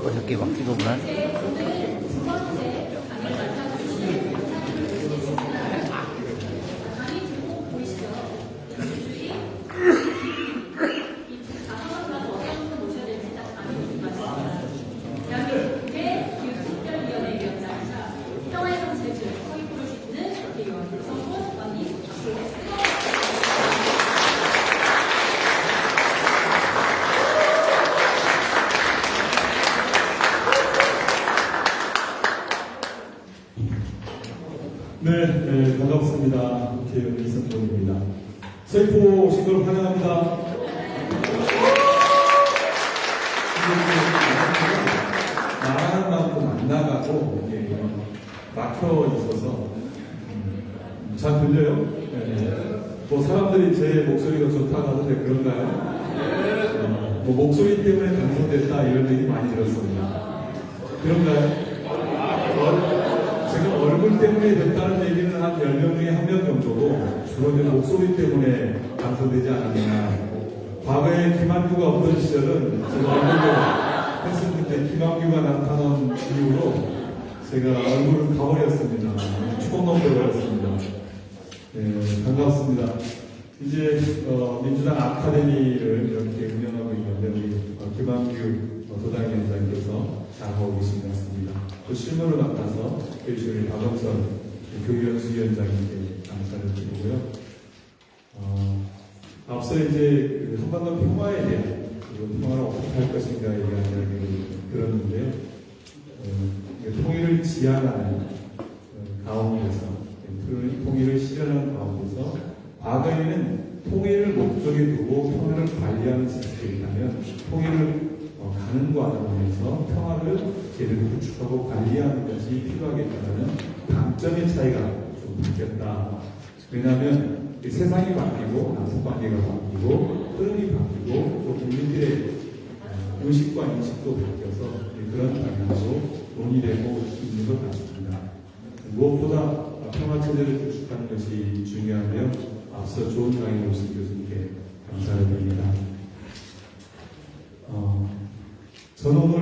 어저께 막히더구나. 네, 반갑습니다. 국회의원 이승돈입니다. 서귀포 오신 걸 환영합니다. 말하는 만큼 안 나가고 막혀 있어서 잘 들려요? 네. 뭐 사람들이 제 목소리가 좋다고 하던데 그런가요? 뭐 목소리 때문에 당선됐다 이런 얘기 많이 들었습니다. 그런가요? 지금 얼굴 때문에 됐다는 얘기는 한 10명 중에 1명 정도고 주로 이제 목소리 때문에 당선되지 않았느냐. 과거에 김한규가 없던 시절은 제가 얼굴로 했었는데 김한규가 나타난 이후로 제가 얼굴을 가버렸습니다. 추공놈 되어버렸습니다. 네, 반갑습니다. 이제 민주당 아카데미를 이렇게 운영하고 있는데 우리 김한규 도당위원장께서 잘하고 계신 것 같습니다. 또 실무를 맡아서 교육의 박원선 교육연수위원장님께 감사를 드리고요. 앞서 이제 한반도 평화에 대한 그리고 평화를 어떻게 할 것인가에 대한 이야기를 들었는데요. 통일을 지향하는 가운데서 통일을 실현하는 가운데서 과거에는 통일을 목적에 두고 평화를 관리하는 시스템이 있다면 통일을 가는 과정에서 평화를 제대로 구축하고 관리하는 것이 필요하겠다는 관점의 차이가 좀 바뀌었다. 왜냐하면 세상이 바뀌고 남북관계가 바뀌고 흐름이 바뀌고 또 국민들의 의식과 인식도 바뀌어서 그런 방향으로 논의되고 있는 것 같습니다. 무엇보다 평화체제를 구축하는 것이 중요하며 앞서 좋은 강의 오신 교수님께 감사를 드립니다. 저는 오늘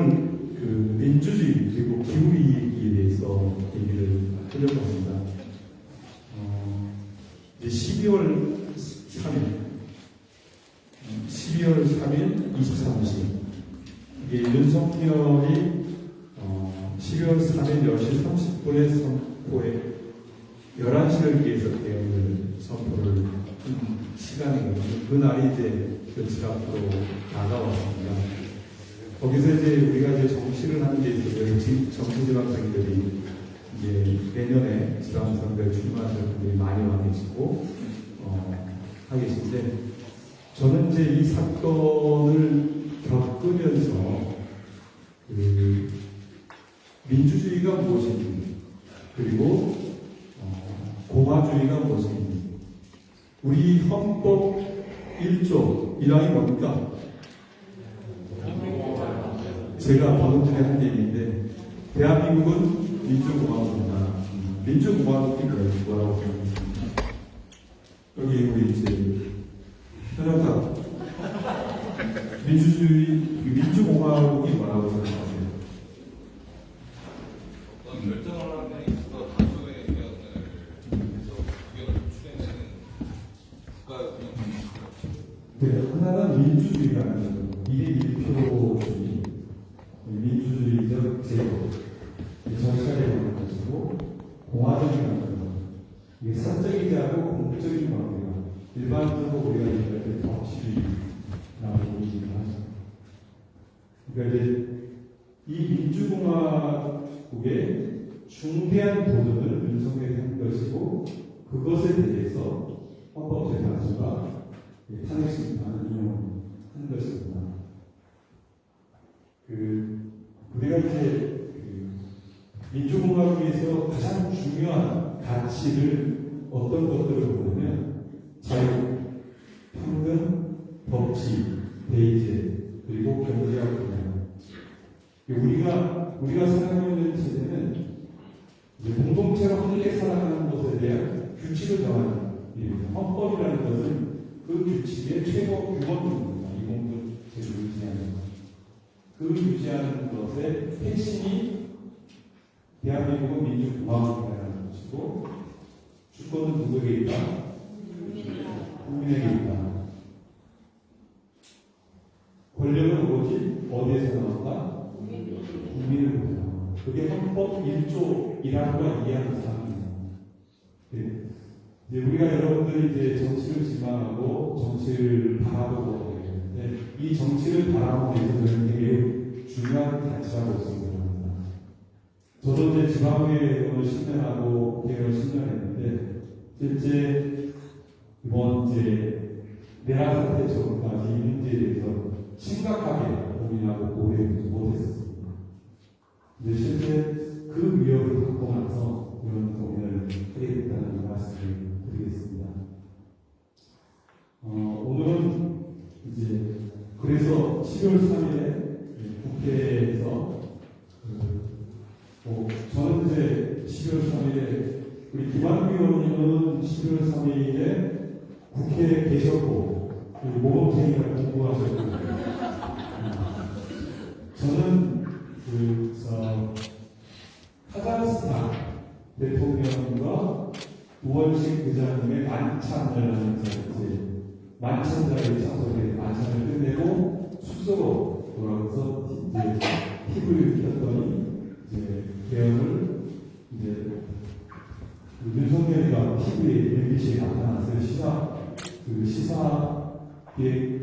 민주주의 그리고 기후위기에 대해서 얘기를 하려고 합니다. 이제 12월 3일 23시 이게 윤석열이 12월 3일 10시 30분에 선포에 11시를 기해서 대응을 선포를 한 시간이거든요. 그날이 이제 며칠 앞으로 다가왔습니다. 거기서 이제 우리가 이제 정치를 하는 데 있어서 정치지방생들이 이제 내년에 지방선거에 출마하는 분들이 많이 와 계시고 하고 계신데 저는 이제 이 사건을 겪으면서 민주주의가 무엇인지 그리고 공화주의가 무엇인지 우리 헌법 1조 1항이 뭡니까? 제가 방금 전에 한 얘기인데 대한민국은 민주공화국이다. 민주공화국이 뭐라고 생각하십니까? 여기 우리 이제 현역가 민주공화국이 뭐라고 생각하세요? 결정을 하는 거 다수의 의견을 추진하는 국가의 네, 하나는 민주주의라는 거죠. 이게 1표주의, 민주주의적 제도, 정치화되는 것이고 공화적이라는 거. 이게 사적이지 않고 공적인 관계가 일반적으로 우리가 얘기할 때 법치주의라고 얘기를 하죠. 그러니까 이제 이 민주공화국의 중대한 도전을 윤석열이 한 것이고 그것에 대해서 헌법재판소가 탄핵심판을 인용한 것입니다. 우리가 이제 민주공화국에서 가장 중요한 가치 가치를 어떤 것들을 보냐면 자유, 평등, 법치, 대의제, 그리고 경제학 분야. 우리가 살아가고 있는 세대는 이제 공동체로 함께 살아가는 것에 대한 규칙을 정하는 일입니다. 헌법이라는 것은 그 규칙의 최고 규범입니다. 이 공동체를 유지하는 것. 그 유지하는 것의 핵심이 대한민국은 민주공화국이라는 것이고, 주권은 누구에게 있다? 국민에게 있다. 권력은 오로지 어디에서 나온다? 국민으로부터. 그게 헌법 1조 1항과 2항 사항입니다. 네. 이제 우리가 여러분들이 이제 정치를 지망하고 정치를 바라보고 있는데, 이 정치를 바라보기 위해서 저는 되게 중요한 가치라고 생각합니다. 저도 이제 지방의원을 10년하고 국회의원 10년했는데, 실제 이번 이제 내란 사태처럼까지 이 문제에 대해서 심각하게 고민하고 고려하지 못했습니다. 근데 실제 그 위협을 갖고 나서 이런 고민을 하게 됐다는 말씀을 드리겠습니다. 오늘은 이제 그래서 12월 3일에 국회에서 저는 이제 12월 3일에 우리 김한규 의원님은 11월 3일에 국회에 계셨고 모범생이라고 공부하셨고 저는 카자흐스탄 대통령과 우원식 의장님의 만찬을 하면서 이제 만찬자리에 참석해 만찬을 끝내고 숙소로 돌아가서 이제 TV를 켰더니 이제 대응을 이제 윤석열이가 TV에 MBC에 나타났어요.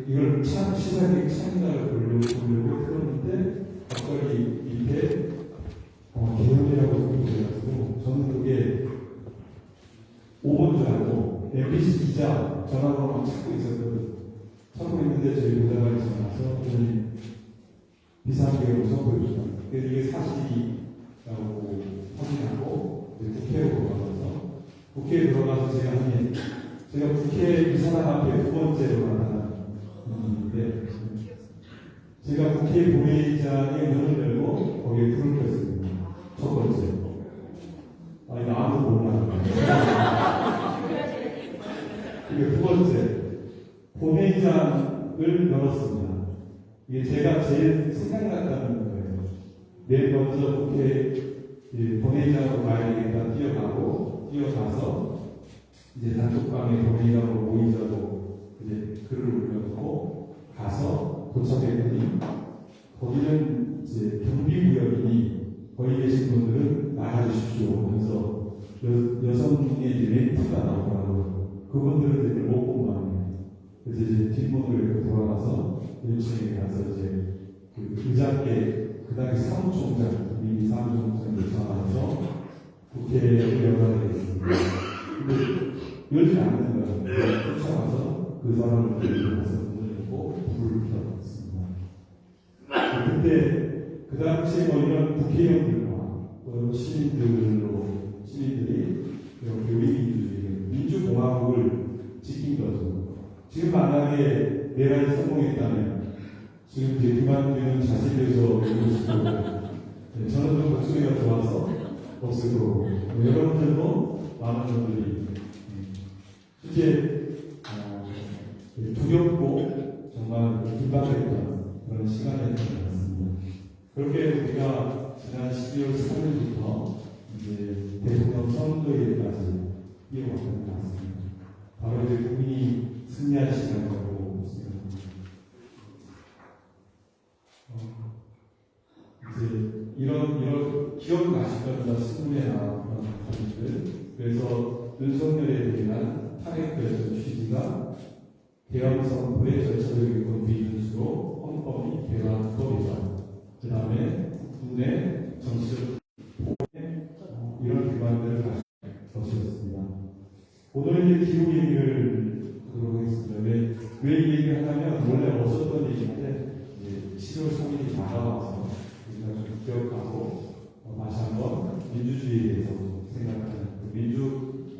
이걸 시사계획 참가를 보려고 틀었는데 갑자기 밑에 개헌이라고 소개해가지고 저는 그게 5번 줄 알고 MBC 기자 전화번호만 찾고 있었거든요. 찾고 있는데 저희 보좌관이 전화와서 비상계획을 선보여주셨어요. 그래서 이게 사실이라고 확인하고 국회로 들어가서 국회에 들어가서 제가 국회 이 사람 앞에 두 번째로 나타난 분인데 제가 국회 본회의장에 문을 열고 거기에 불을 켰습니다. 첫 번째. 이거 아무도 몰라. 그리고 두 번째. 본회의장을 열었습니다. 이게 제가 제일 생각났다는 거예요. 내일 먼저 국회 본회의장으로 가야 되겠다 뛰어가서 이제 단톡방에 본회의장으로 모이자고 이제 글을 올려놓고 가서 도착했더니 거기는 이제 경비구역이니 거기 계신 분들은 나가주십시오 하면서 여성의 이제 멘트가 나오더라고요. 그분들은 이제 못 본 마음이에요. 그래서 이제 뒷문으로 이렇게 돌아가서 1층에 가서 이제 그 의장께 그 당시 사무총장, 미 사무총장을 전화해서 국회에 연락을 했습니다. 근데 열지 않는 거예요. 쫓아가서 그 사람을 데리고 가서 문을 열고 불을 켜놨습니다. 그때 그 당시에 이런 국회의원들과 시민들이 교민민주주의, 민주공화국을 지킨 거죠. 지금 만약에 내란이 성공했다면 지금 이제 김한규는 자식에서 이루고 저는 좀 목소리가 좋아서 없고 여러분들도 많은 분들이 실제 두렵고 정말 긴박했던 그런 시간이었던 것 같습니다. 그렇게 우리가 지난 12월 3일부터 이제 대통령 선거일까지 이어왔던 것 같습니다. 바로 이제 국민이 승리할 시간이라고 생각합니다. 이제 이런 기억나실 겁니다. 신문에 나왔던 사진들. 그래서 윤석열에 대한 탄핵 결정 취지가 개헌 선포의 절차적인 비준수로 헌법이 개헌법이다. 그 다음에 국내 정치적 이런 기관들을 가진 것이었습니다. 오늘 이제 기후 얘기를 하도록 하겠습니다. 왜 이 얘기를 하냐면 원래 없었던 얘기인데 10월 3일이 다가와서 우리가 좀 기억하고 다시 한번 민주주의에 대해서 생각하는 민주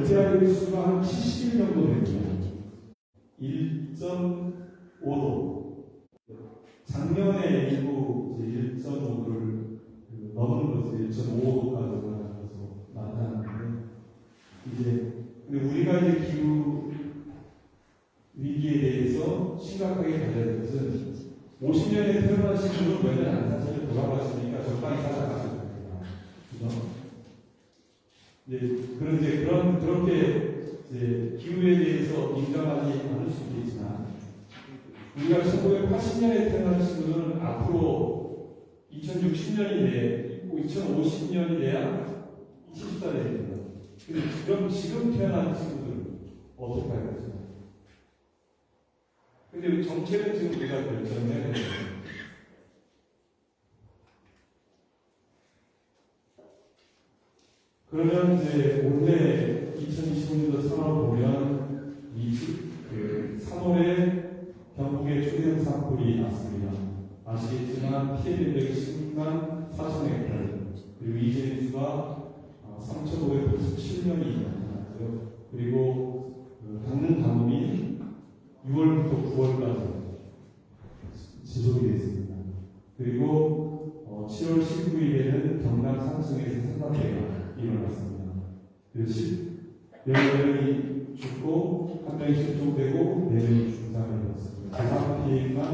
열대야의 수가 한 70일 정도 됩니다. 1.5도. 작년에 일부 1.5도를 넘는 것을 1.5도까지 올라가서 나타났는데, 근데 우리가 이제 기후 위기에 대해서 심각하게 가져야 될 것은 50년에 태어나신 분은 몇 년 안 사시면 돌아가시니까 적당히 살아가셔야 됩니다. 그죠? 그렇게 기후에 대해서 민감하지 않을 수도 있지만, 우리가 1980년에 태어나신 분은 앞으로 2060년이 2050년이 돼야 20살이 됩니다. 그럼 지금 태어난 친구들은 어떻게 할 거죠? 근데 정책은 지금 우리가 결정해야 돼요. 그러면 올해 2025년도 3월 보면 3월에 경북에 초대형 산불이 났습니다. 아시겠지만 피해 면적이 10만 4천 헥타르, 그리고 이재수가 3,587명이 나타났고요. 그리고 강릉 가뭄이 6월부터 9월까지 지속이 됐습니다. 그리고 7월 19일에는 경남 산청에서 산사태가 일어났습니다. 그래서 10명이 죽고 1명이 실종되고 4명이 중상을 입었습니다. 재산 피해만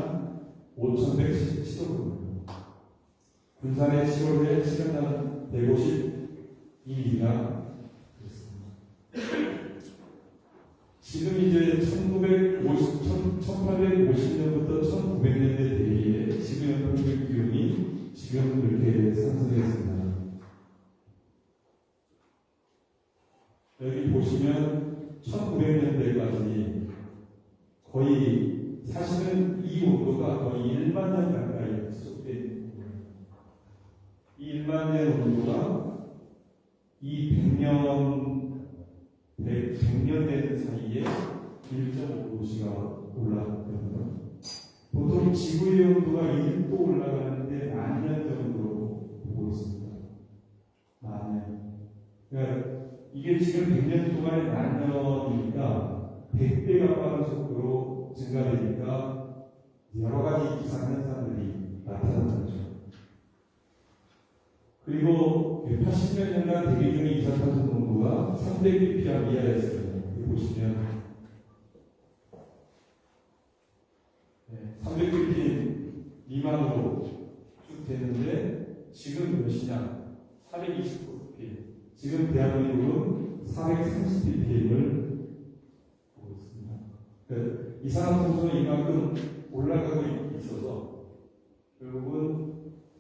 5,117억입니다. 군산의 10월에 시간당 152mm가 지금 이제 1850년부터 1900년대 대비에 지구 연평균 기온이 지금 이렇게 상승했습니다. 여기 보시면 1900년대까지 거의 사실은 이 온도가 거의 1만 년 가까이 지속된 거예요. 이 1만 년 온도가 이 100년 된 사이에 1.5도씨가 올라갔거든요. 보통 지구의 온도가 1도 올라가는데 만 년 정도 보고 있습니다. 만 년. 그러니까 이게 지금 100년 동안의 만 년이니까 100배가 빠른 속도로 증가되니까 여러 가지 이상 현상들이 나타나는 거죠. 그리고 80몇 년간 대기 중의 이산화탄소 농도가 300ppm 이하였습니다. 여기 보시면 300ppm 미만으로 쭉 되는데 지금 몇이냐? 429ppm. 지금 대한민국은 430ppm을 보고 있습니다. 그러니까 이산화탄소는 이만큼 올라가고 있어서 결국은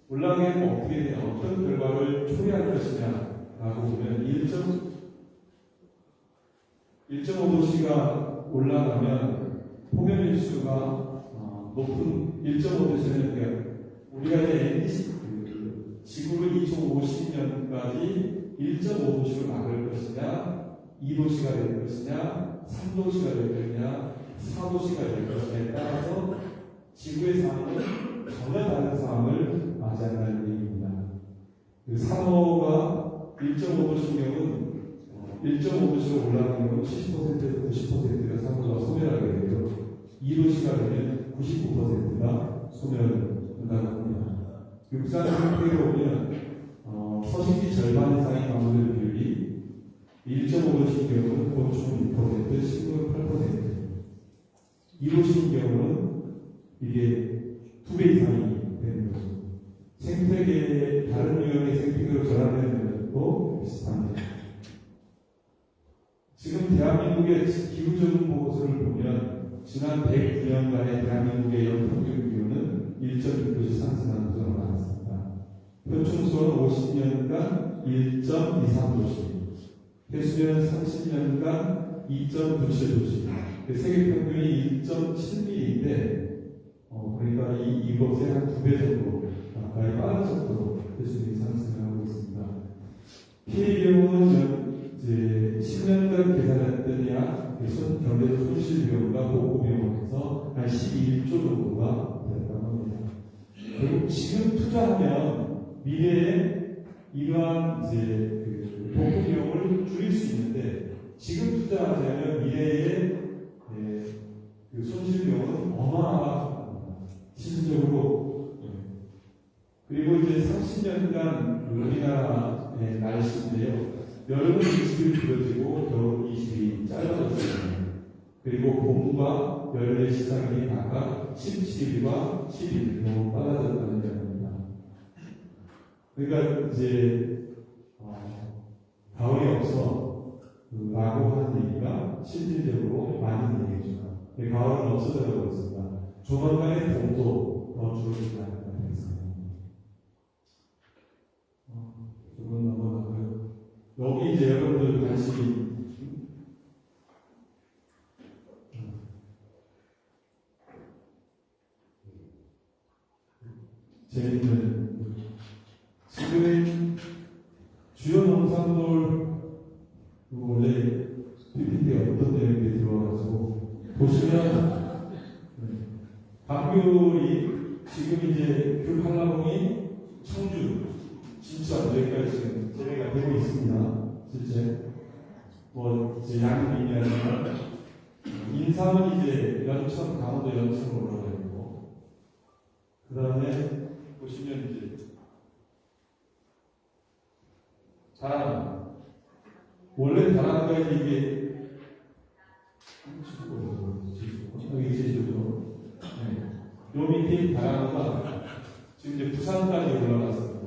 올라가게 되면 어떻게 되냐, 어떤 결과를 초래할 것이냐라고 보면 1.5도씨가 올라가면 폭염일수가 높은 1.5도씨는 그러니까 우리가 이제 지구를 2050년까지 1.5도씨로 막을 것이냐, 2도씨가 될 것이냐, 3도씨가 될 것이냐, 4도씨가 될 것이냐에 따라서 지구의 상황은 전혀 다른 상황을 맞이한다는 얘기입니다. 그 산호가 1.5도씨 경우는 1.5도씨로 올라가는 경우 70%에서 90%가 산호가 소멸하게 되고요. 2도씨가 되면 99%가 소멸한다고 합니다. 육상 상태에 보면 서식지 절반 이상의 강우들 비율이 1.5도씨 경우는 곤충 6%, 식물 8%, 2도씨 경우는 이게 2배 이상이 되는 거죠. 생태계의 다른 유형의 생태계로 전환되는 것도 비슷합니다. 지금 대한민국의 기후적인 보고서를 보면 지난 109년간의 대한민국의 연평균 기온은 1.6도씩 상승하는 것으로 나왔습니다. 표충수는 50년간 1.23도씩, 해수면 30년간 2.97도씩, 세계 평균이 1.7mm인데 그러니까 이것의 한 2배 정도 가까이 빠른 속도로 해수면이 상승하고 있습니다. 피해 비용은 이제 10년간 계산했더니 경제적 손실 비용과 보호 비용에서 한 11조 정도가 됐다고 합니다. 그리고 지금 투자하면 미래에 이러한 이제 보호 비용을 줄일 수 있는데 지금 투자하자면 미래의 그 손실비용은 어마어마합니다. 실질적으로. 그리고 이제 30년간 우리나라의 날씨인데요. 여름은 20일 길어지고 겨울 20일이 짧아졌습니다. 그리고 봄과 열대 시장이 각각 17일과 10일 너무 빨라졌다는 점입니다. 그러니까 이제 가을이 없어 라고 하는 얘기가 실질적으로 맞는 얘기죠. 가을은 없어져가고 있습니다. 조만간에 봄도 더 줄어들지 않을까 생각합니다. 조금 넘어가고요. 여기 이제 여러분들 관심이 재밌는 지금 주요 농산물 원래 PPT에 어떤 내용이 들어와가지고 보시면 감귤이 지금 이제 귤 한라봉이 청주, 진천 여기까지 지금 재배가 되고 있습니다. 실제 뭐 이제 양미이나 인삼은 이제 연천, 강원도 연천으로 올라가 있고 그 다음에 보시면 이제 다랑 원래 다랑가 이게 여기 제주도 요 밑에 다랑가 지금 이제 부산까지 올라갔습니다.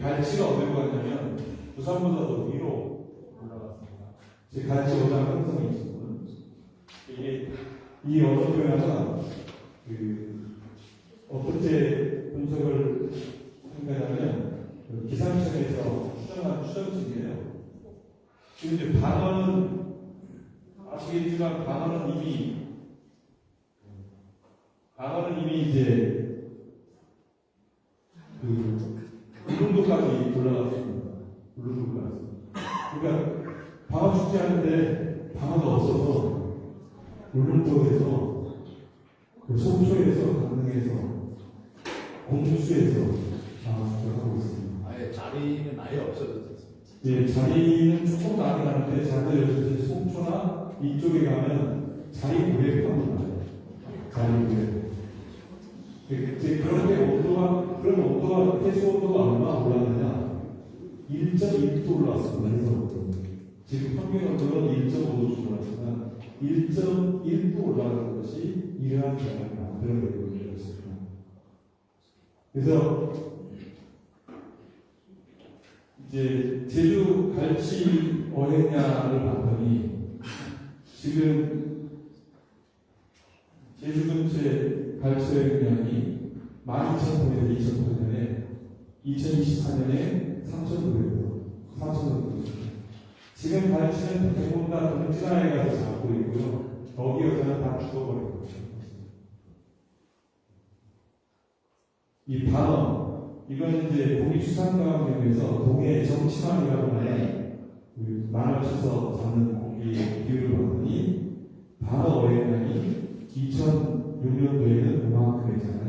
갈치가 어디로 갔냐면 부산보다도 위로 올라갔습니다. 제 갈치 오장 형성이 있습니다. 이게 이 언어 변화가 어떻게 분석을 한다면 기상청에서 추정한 추정치인데요. 지금 이제 반어는 아시겠지만 반어는 이미 이제 울릉도까지 올라갔습니다. 울릉도까지. 그러니까 방어 축제하는데 방어가 없어서 울릉도에서 속초에서 강릉에서 공주에서 하고 있습니다. 아예 자리는 아예 없어졌습니다. 예, 자리는 조금 나게 가는데 자리를 속초나 이쪽에 가면 자리 고백합니다. 자리 고백. 이제 그런데 온도가 해수 온도가 얼마 올랐느냐? 1.1도 올랐습니다. 해서 지금 평균 온도는 1.5도 줄어났지만 1.1도 올라가는 것이 이러한 변화가 만들어내고 있는 것입니다. 그래서 이제 제주 갈치 어획량을 봤더니 지금 제주 근처의 갈치 어획량이 12,000톤에서 2,000톤에 2024년에 3,900톤. 지금 갈치는 대부분 다 동진하에 가서 잡고 있고요. 거기 여자는 다 죽어버리고 있습니다. 이 반어, 이건 이제 고기수산가격에서 동해 정치만이라고 하는 말을 쳐서 잡는 고기 비율을 봤더니 반어 어획량이 2006년도에는 그만큼이잖아요.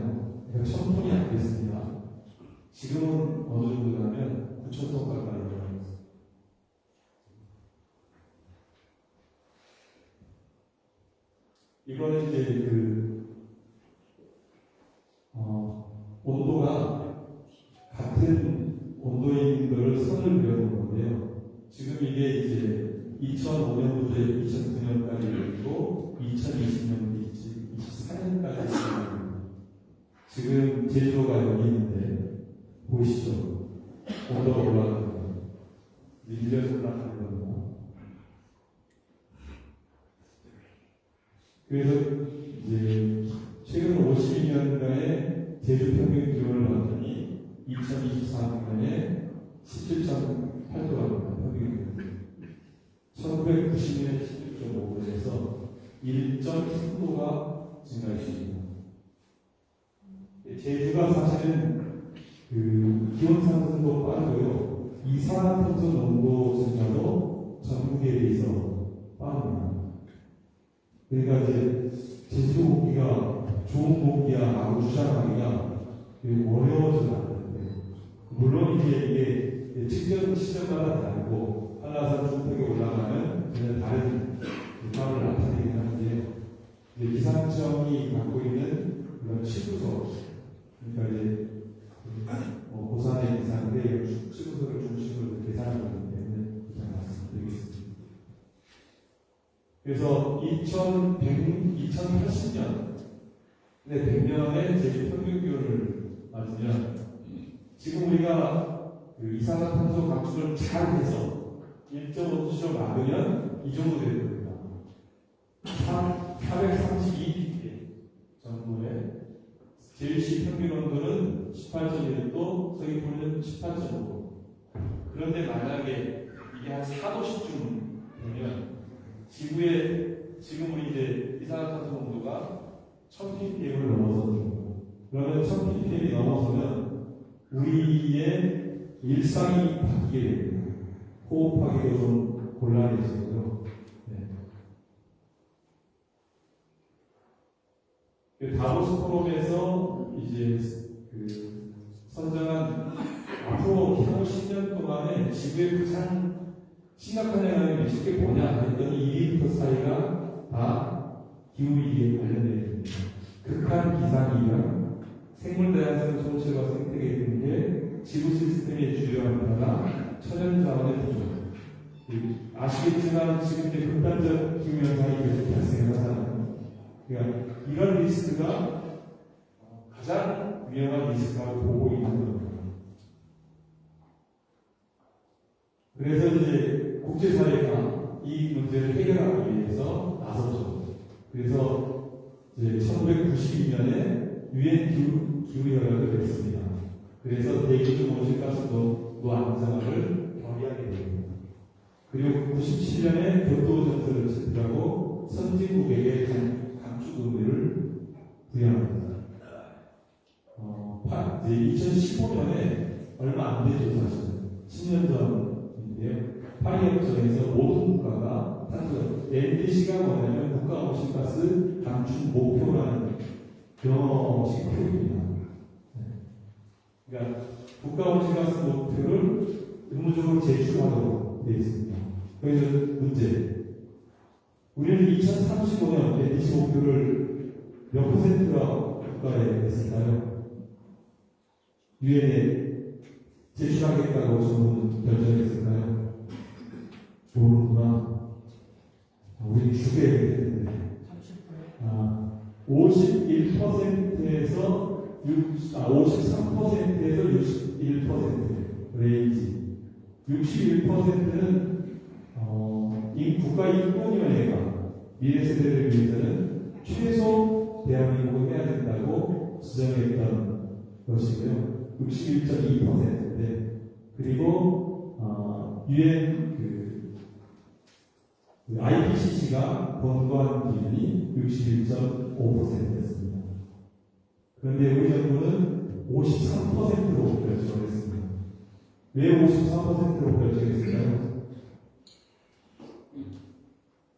그러니까 1,000톤이 안 됐습니다. 지금은 어느 정도냐면 9,000톤 가까이 올라갑니다. 이거는 이제 온도가 같은 온도에 있는 것을 선을 그려놓은 건데요. 지금 이게 이제 2005년부터 2009년까지 있고 2020년, 2024년까지 있습니다. 지금 제주도가 여기 있는데 보이시죠? 온도가 올라가는 거예요. 밀려서 올라가는 겁니다. 그래서 이제 최근 52년간의 제주 평균 기온을 봤더니 2024년에 17.8도랍니다. 평균 기온. 1990년에 16.5도에서 1.3도가 증가했습니다. 제주가 사실은 기온 상승도 빠르고요. 이산화탄소 농도 증가도 전국에 비해서 빠릅니다. 그러니까 이제 제주 모기가 좋은 모기야라고 주장하기가 어려워지지 않는데, 물론 이제 이게 측정 시점마다 다르고 한라산 중턱에 올라가면 전혀 다른 상황을 나타내긴 하는데, 이제 기상청이 갖고 있는 이런 치부소, 그러니까 이제 고산의 기상인데 치부소를 중심으로 계산하는 거기 때문에 이상 말씀드리겠습니다. 그래서 2080년, 100년의 제 평균 기온을 맞으면 지금 우리가 그 이산화탄소 감축을 잘 해서 1.5도씨로 막으면 이 정도 되는 겁니다. 432ppm 정도의 제일시 평균 온도는 18.1도, 서귀포는 18.5도. 그런데 만약에 이게 한 4도씨쯤 되면 지구의 지금 우리 이제 이산화탄소 농도가 1000ppm을 넘어서는, 그러면 1000ppm이 넘어서면 우리의 일상이 바뀌게 됩니다. 호흡하기도 좀 곤란해지고요. 네. 다보스 포럼에서 이제 그 선정한 앞으로 향후 10년 동안에 지구의 가장 심각한 영향을 미칠 게 뭐냐 했더니 2m 사이가 다 기후위기에 관련되어 있습니다. 극한 기상이랑 생물 다양성 손실과 생태계 등의 지구 시스템의 주요한 변화, 천연 자원의 부족. 아시겠지만 지금 이제 극단적 기후 현상이 계속 발생하잖아요. 그러니까 이런 리스크가 가장 위험한 리스크라고 보고 있는 겁니다. 그래서 이제 국제사회가 이 문제를 해결하기 위해서 나섰죠. 그래서 이제 1992년에 유엔 기후협약을 냈습니다. 그래서 대기중 온실가스 노안정화를 결의하게 됩니다. 그리고 97년에 교토전서를 제출하고 선진국에게 감축 의무를 부여합니다. 이제 2015년에 얼마 안 되죠, 사실 10년 전인데요. 파리협정에서 모든 국가가 NDC가 뭐냐면 국가 온실가스 감축 목표라는 영어식 표현입니다. 그러니까 국가 온실가스 목표를 의무적으로 제출하도록 되어 있습니다. 그래서 문제. 우리는 2035년 NDC 목표를 몇 %가 국가에 냈을까요? 유엔에 제출하겠다고 정부는 결정했을까요? 모르구나. 우리 죽여야 되는데. 51%에서 53%에서 61% 레인지. 61%는 국가 인권위원회가 미래 세대를 위해서는 최소 대한민국을 해야 된다고 지정했던 것이고요. 61.2%인데, 그리고 유엔 IPCC가 권고한 기준이 61.5%였습니다. 그런데 우리 정부는 53%로 결정을 했습니다. 왜 53%로 결정했을까요?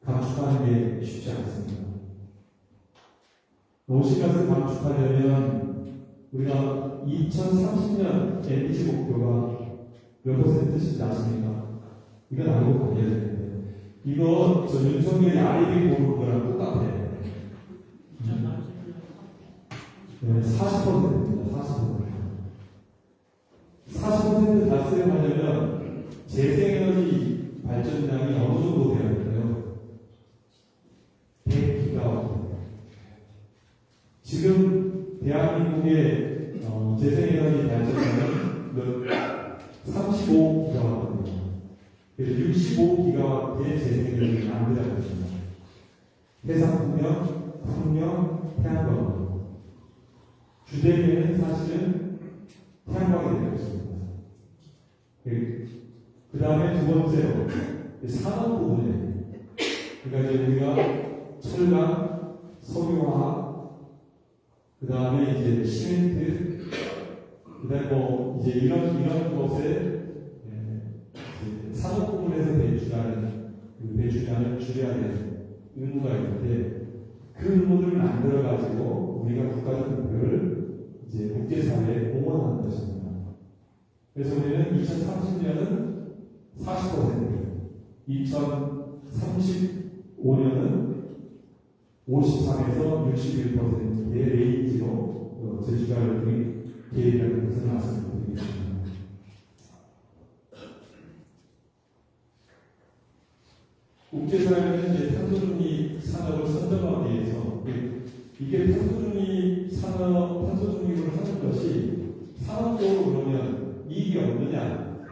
감축하는 게 쉽지 않습니다. 온실가스 감축하려면 우리가 2030년 NDC 목표가 몇 %씩 나십니까? 이건 알고 가야 되는데, 이거 저 윤석열이 아이비 모르는 거랑 똑같아요. 40%입니다. 40% 달성하려면 재생에너지 발전량이 어느 정도 돼야 될까요? 100기가와트. 지금 대한민국의 재생에너지 발전량은 35기가와트입니다. 그래서 65기가와트의 재생에너지를 만들어야 됩니다. 해상풍력, 풍력, 태양광. 주대기에는 사실은 태양광이 되어 있습니다. 그 다음에 두 번째로 산업 부분에, 그러니까 이제 우리가 철강, 석유화학, 그 다음에 이제 시멘트, 그 다음에 이제 이런 것에 산업 부분에서 배출량을 줄여야 되는 의무가 있는데, 그 의무를 만들어가지고 우리가 국가적 목표를 이제 국제사회에 공헌하는 것입니다. 그래서 우리는 2030년은 40%, 2040년은 2035년은 53에서 61%의 레인지로 제주도를 계획이라는 것을 말씀드리겠습니다. 국제사회는 이제 탄소중립 산업을 선정하기 위해서 이게 탄소중립 산업, 탄소중립을 하는 것이 산업적으로 그러면 이익이 없느냐?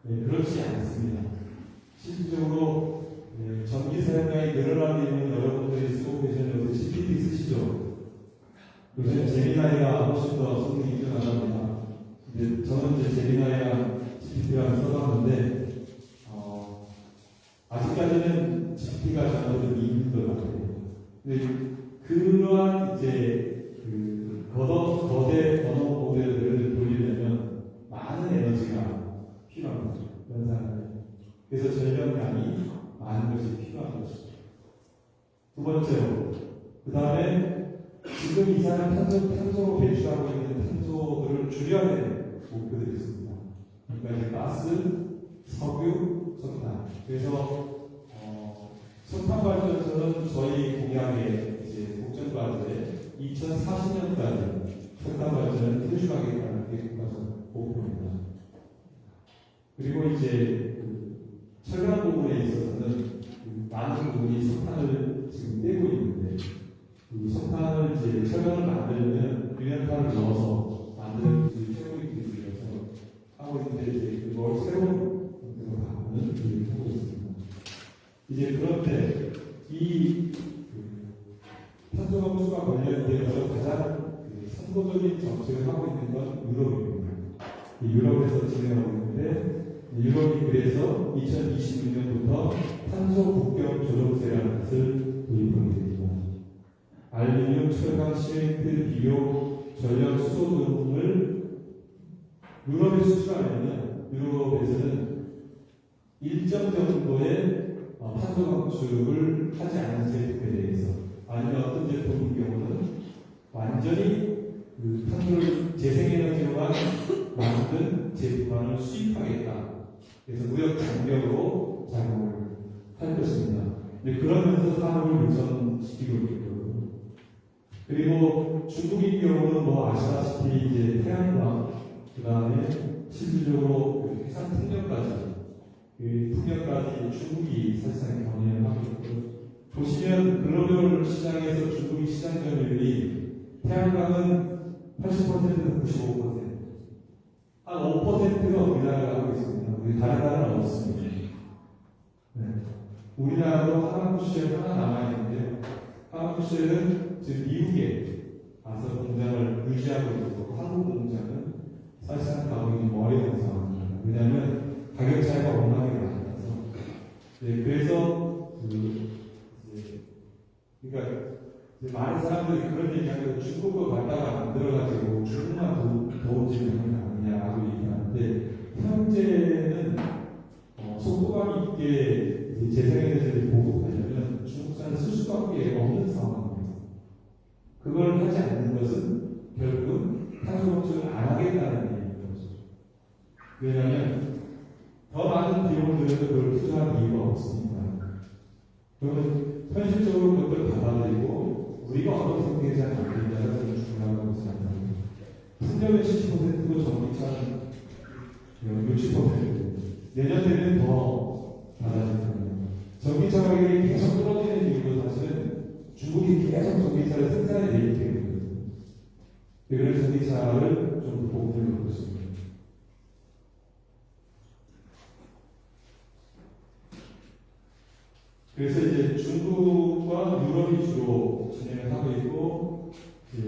네, 그렇지 않습니다. 실질적으로 전기 사용량이 늘어나게 되면 여러분들이 쓰고 계시는 요새 GPT 쓰시죠? 요새 제미나이가 훨씬 더 성능이 뛰어나답니다. 근데 저는 이제 제미나이랑 GPT랑 써봤는데 아직까지는 GPT가 저는 좀 이긴 것 같아요. 근데 그러한 이제 거대 언어 모델을 돌리려면 많은 에너지가 필요합니다. 연산을. 그래서 전력량이 많은 것이 필요한 것이죠. 두 번째로, 그 다음에 지금 이상한 탄소로 배출하고 있는 탄소들을 줄여야 되는 목표들이 있습니다. 그러니까 이제 가스, 석유, 석탄. 그래서 석탄 발전소는 저희 공약의 이제 목적 과제에 2040년까지 석탄 발전을 퇴출하겠다는 게 목표입니다. 그리고 이제 철강 부분에 있어서는 많은 부분이 석탄을 지금 떼고 있는데 석탄을 이제 철강을 만들면 유연탄을 넣어서 만드는 기술이 기술이어서 하고 있는데 이제 그걸 새로운 방법으로 바꾸는 기술을 하고 있습니다. 이제 그런데 이 탄소 감축과 관련되어서 가장 선도적인 정책을 하고 있는 건 유럽입니다. 유럽에서 진행하고 있는데 유럽이 그래서 2026년부터 탄소 국경 조정세라는 것을 도입하게 됩니다. 알루미늄, 철강, 시멘트, 비료, 전력, 수소 등을 유럽에 수출하려면 유럽에서는 일정 정도의 탄소 감축을 하지 않은 제품에 대해서 아니면 어떤 제품인 경우는 완전히 탄소를 재생에너지로만 만든 제품만을 수입하겠다. 그래서 무역 장벽으로 작용을 할 것입니다. 그러면서 산업을 유선시키고 있거든요. 그리고 중국인 경우는 뭐 아시다시피 이제 태양광, 그 다음에 실질적으로 해상 풍력까지 중국이 사실상 경영을 하고 있고, 보시면 글로벌 시장에서 중국의 시장 점유율이 태양광은 80%에서 95%, 한 5%가 우리나라가 하고 있습니다. 우리 다른 나라는 없습니다. 네. 우리나라도 하나쿠쉘 하나 남아있는데, 하나쿠쉘은 지금 미국에 가서 공장을 유지하고 있고, 한국 공장은 사실상 가고 있는 어려운 상황입니다. 왜냐하면 가격 차이가 워낙에 많아서. 네, 그래서 그러니까 많은 사람들이 그런 얘기하면 중국과 갖다가 만들어가지고 중국만 더워지는 건 아니냐라고 얘기하는데, 현재는 속도감 있게 재생에너지를 보급하려면 중국산을 쓸 수밖에 없는 상황입니다. 그걸 하지 않는 것은 결국은 탄소 감축을 안 하겠다는 얘기인 거죠. 왜냐하면 더 많은 비용을 들여서 그걸 투자할 이유가 없습니다. 그러면 현실적으로 그것을 받아들이고 우리가 어떤 선택이지 않느냐가 좀 중요하다고 생각합니다. 풍력은 70%고 전기차는 60%. 내년 되면 더 달라질 겁니다. 전기차 가격이 계속 떨어지는 이유도 사실은 중국이 계속 전기차를 생산해 내기 때문이거든요. 그래서 전기차를 좀 보급을 하고 있습니다. 그래서 이제 중국과 유럽이 주로 진행을 하고 있고, 이제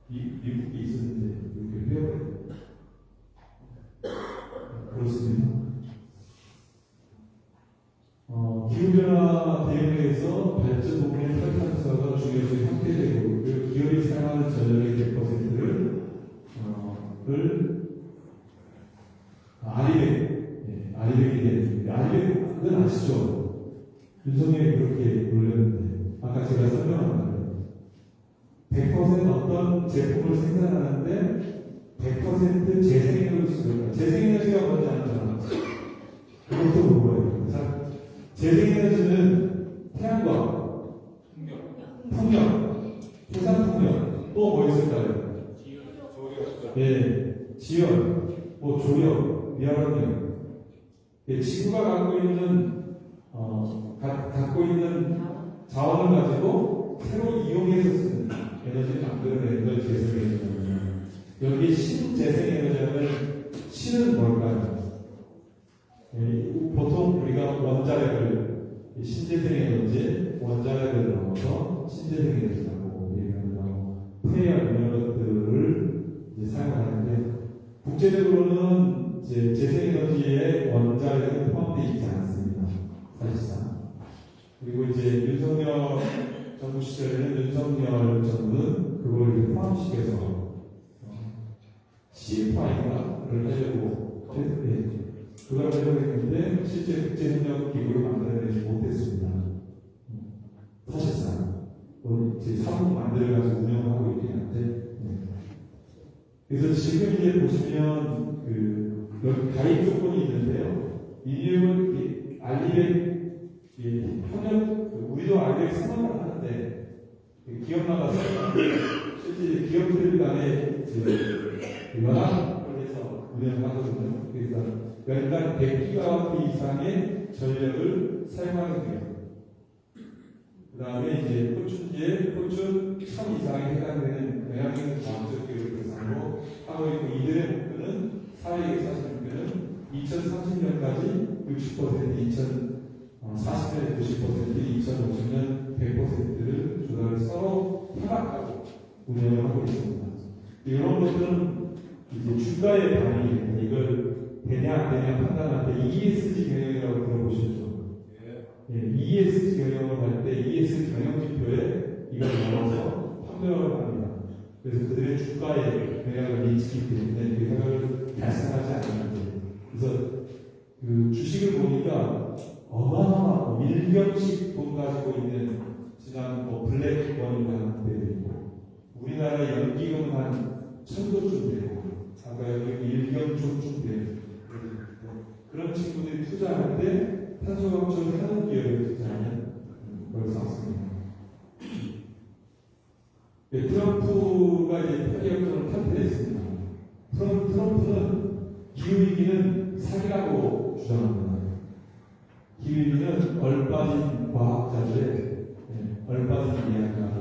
미국이 있었는데 여기 빼버려요. 그렇습니다. 기후변화 대응에서 발전 부분의 탈탄소가 중요해서 확대되고, 기업이 사용하는 전력의 100%를 아리백이 되는, 아리백은 아시죠? 윤석열이 그렇게 놀렸는데, 아까 제가 설명한 거예요. 100% 어떤 제품을 생산하는데 100% 재생에너지가, 재생에너지가 뭔지 아잖아. 그것도 물어요. 재생에너지는 태양광, 풍력, 해상 풍력, 또 뭐 있을까요? 예, 지열, 뭐 조력, 미화력. 예, 지구가 갖고 있는 자원을 가지고 새로 이용해서 쓰는 에너지를 만들어내는 걸 재생에너지입니다. 여기 신재생에너지는 신은 뭘까요? 예, 보통 우리가 원자력을 신재생에너지에 원자력을 넣어서 신재생에너지라고 얘기하고 폐열 이런 것들을 이제 사용하는데 국제적으로는 이제 재생에너지에 원자력은 포함되어 있지 않습니다. 사실상. 그리고 이제 윤석열 정부 시절에는 윤석열 정부는 그걸 이제 포함시켜서 CFI를 하려고 그걸 하려고 했는데 실제 국제협력 기구를 만들어내지 못했습니다. 사실상 제 사업 만들어가지고 운영하고 있긴 한데 그래서 지금 이제 보시면 여기 가입 조건이 있는데요. 이념은 협력 우리도 알렉 생각을 하는데 기업 나가서 실제 기업들 간에 연합을 해서 운영을 하거든요. 그래서 연간 100기가와트 이상의 전력을 사용하는 거예요. 그 다음에 이제 포춘 1000 이상에 해당되는 영향력 과학적 기업을 대상으로 하고 있고 이들의 목표는 사회의 사실 목표는 2030년까지 60%, 2040년에 90%, 2050년 100%를 조달을 서로 협약하고 운영을 하고 있습니다. 이런 것들은 이제 주가의 반응이 이걸 되냐 안 되냐 판단할 때 ESG 경영이라고 들어보셨죠? 예, ESG 경영을 할 때 ESG 경영 지표에 이걸 넣어서 판별을 합니다. 그래서 그들의 주가에 영향을 미치기 때문에 그 생각을 달성하지 않는데 그래서 그 주식을 보니까 어마어마한 밀병식 돈 가지고 있는 지난 블랙원이라는 데도 있고 우리나라 연기금은 한 1000조쯤 되고 아까 여기 1경조쯤 되고 그런 친구들이 투자할 때 탄소감축을 하는 기업에 투자하는 걸 샀습니다. 네, 트럼프가 이제 파리협정을 탈퇴했습니다. 트럼프는 기후위기는 사기라고 주장합니다. 기후위기는 얼빠진 과학자들의 얼빠진 이야기라고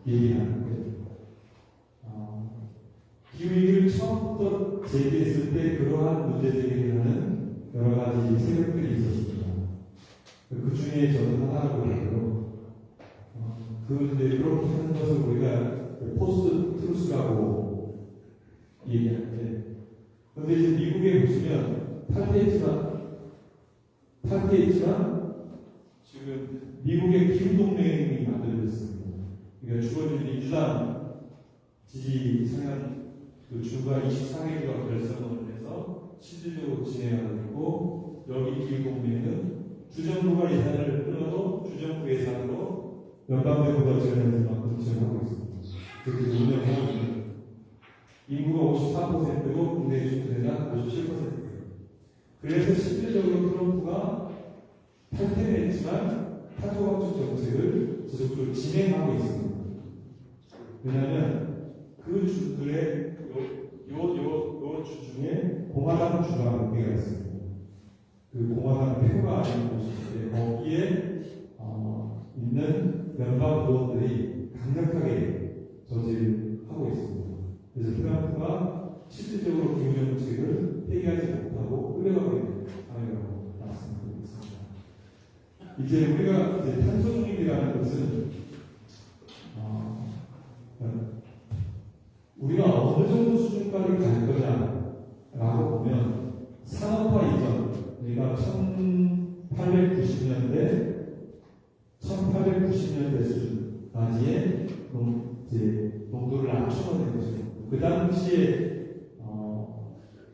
얘기하는데 기후위기를 처음부터 제기했을 때 그러한 문제 제기를 하는 여러 가지 세력들이 있었습니다. 그 중에 저는 하나라고 해요. 이제 이렇게 하는 것을 우리가 포스트 트루스라고 얘기하는데, 그런데 이제 미국에 보시면 탈퇴했지만 지금 미국의 기후동맹이 만들어졌습니다. 그러니까 주거진 민주당 지지 성향 주가 24개주가 결성을 해서 실질적으로 진행하고 있고 여기 기후동맹은 주정부가 예산을 끊어도 주정부 예산으로 연방정부가 지원하는 만큼 지원하고 있습니다. 그렇게 운영하고 있습니다. 인구가 54%고 국내 주택량 57%예요. 그래서 실질적으로 트럼프가 탈퇴는 했지만 탄소감축 정책을 지속적으로 진행하고 있습니다. 왜냐하면 그 주들의 요 주 중에 공화당 주가 몇 개가 있습니다. 그 공화당 표가 아닌 곳인데 거기에 있는 연방 의원들이 강력하게 저지를 하고 있습니다. 그래서 트럼프가 실질적으로 기후 정책을 폐기하지 못하고 끌려가고 있는 상황이라고 말씀드리고 있습니다. 이제 우리가 이제 탄소 중립이라는 것은 우리가 어느 정도 수준까지 갈 거냐라고 보면 산업화 이전, 우리가 1890년대 수준까지의 농도를 낮추어낸 것이죠. 그 당시에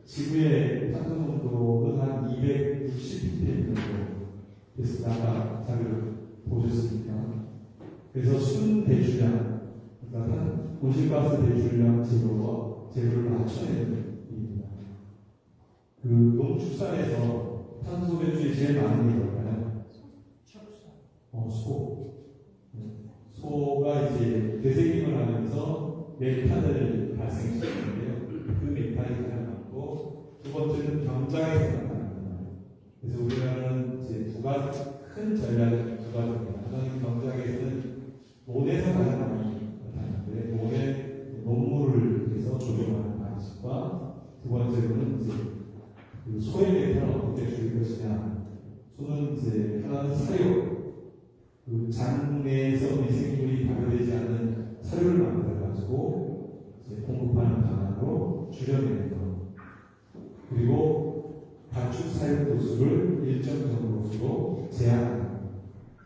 지구의 탄소 농도는 한 260ppm 정도 됐습니다. 아까 자료를 보셨으니까. 그래서 순 배출량, 그러니까 온실가스 배출량 제로를 낮춰내는 일입니다. 그 농축산에서 탄소 배출이 제일 많은 게 뭘까요? 소가 이제 되새김을 하면서 메탄을 발생시키는데요. 그 메탄이 가장 많고, 두 번째는 병장에서 나타나는 거예요. 그래서 우리나라는 이제 큰 전략은 두 가지입니다. 하나는 병장에서는 논에서 가장 많이 나타나는데, 논의 논물을 해서 조종하는 방식과, 두 번째로는 이제 그 소의 메탄을 어떻게 줄일 것이냐. 소는 이제 하나는 사료, 그 장내에서 미생물이 발효되지 않는 사료를 만들어가지고 이제 공급하는 방안으로 줄여내는 것. 그리고 가축 사육 도수를 일정 정도로 제한하는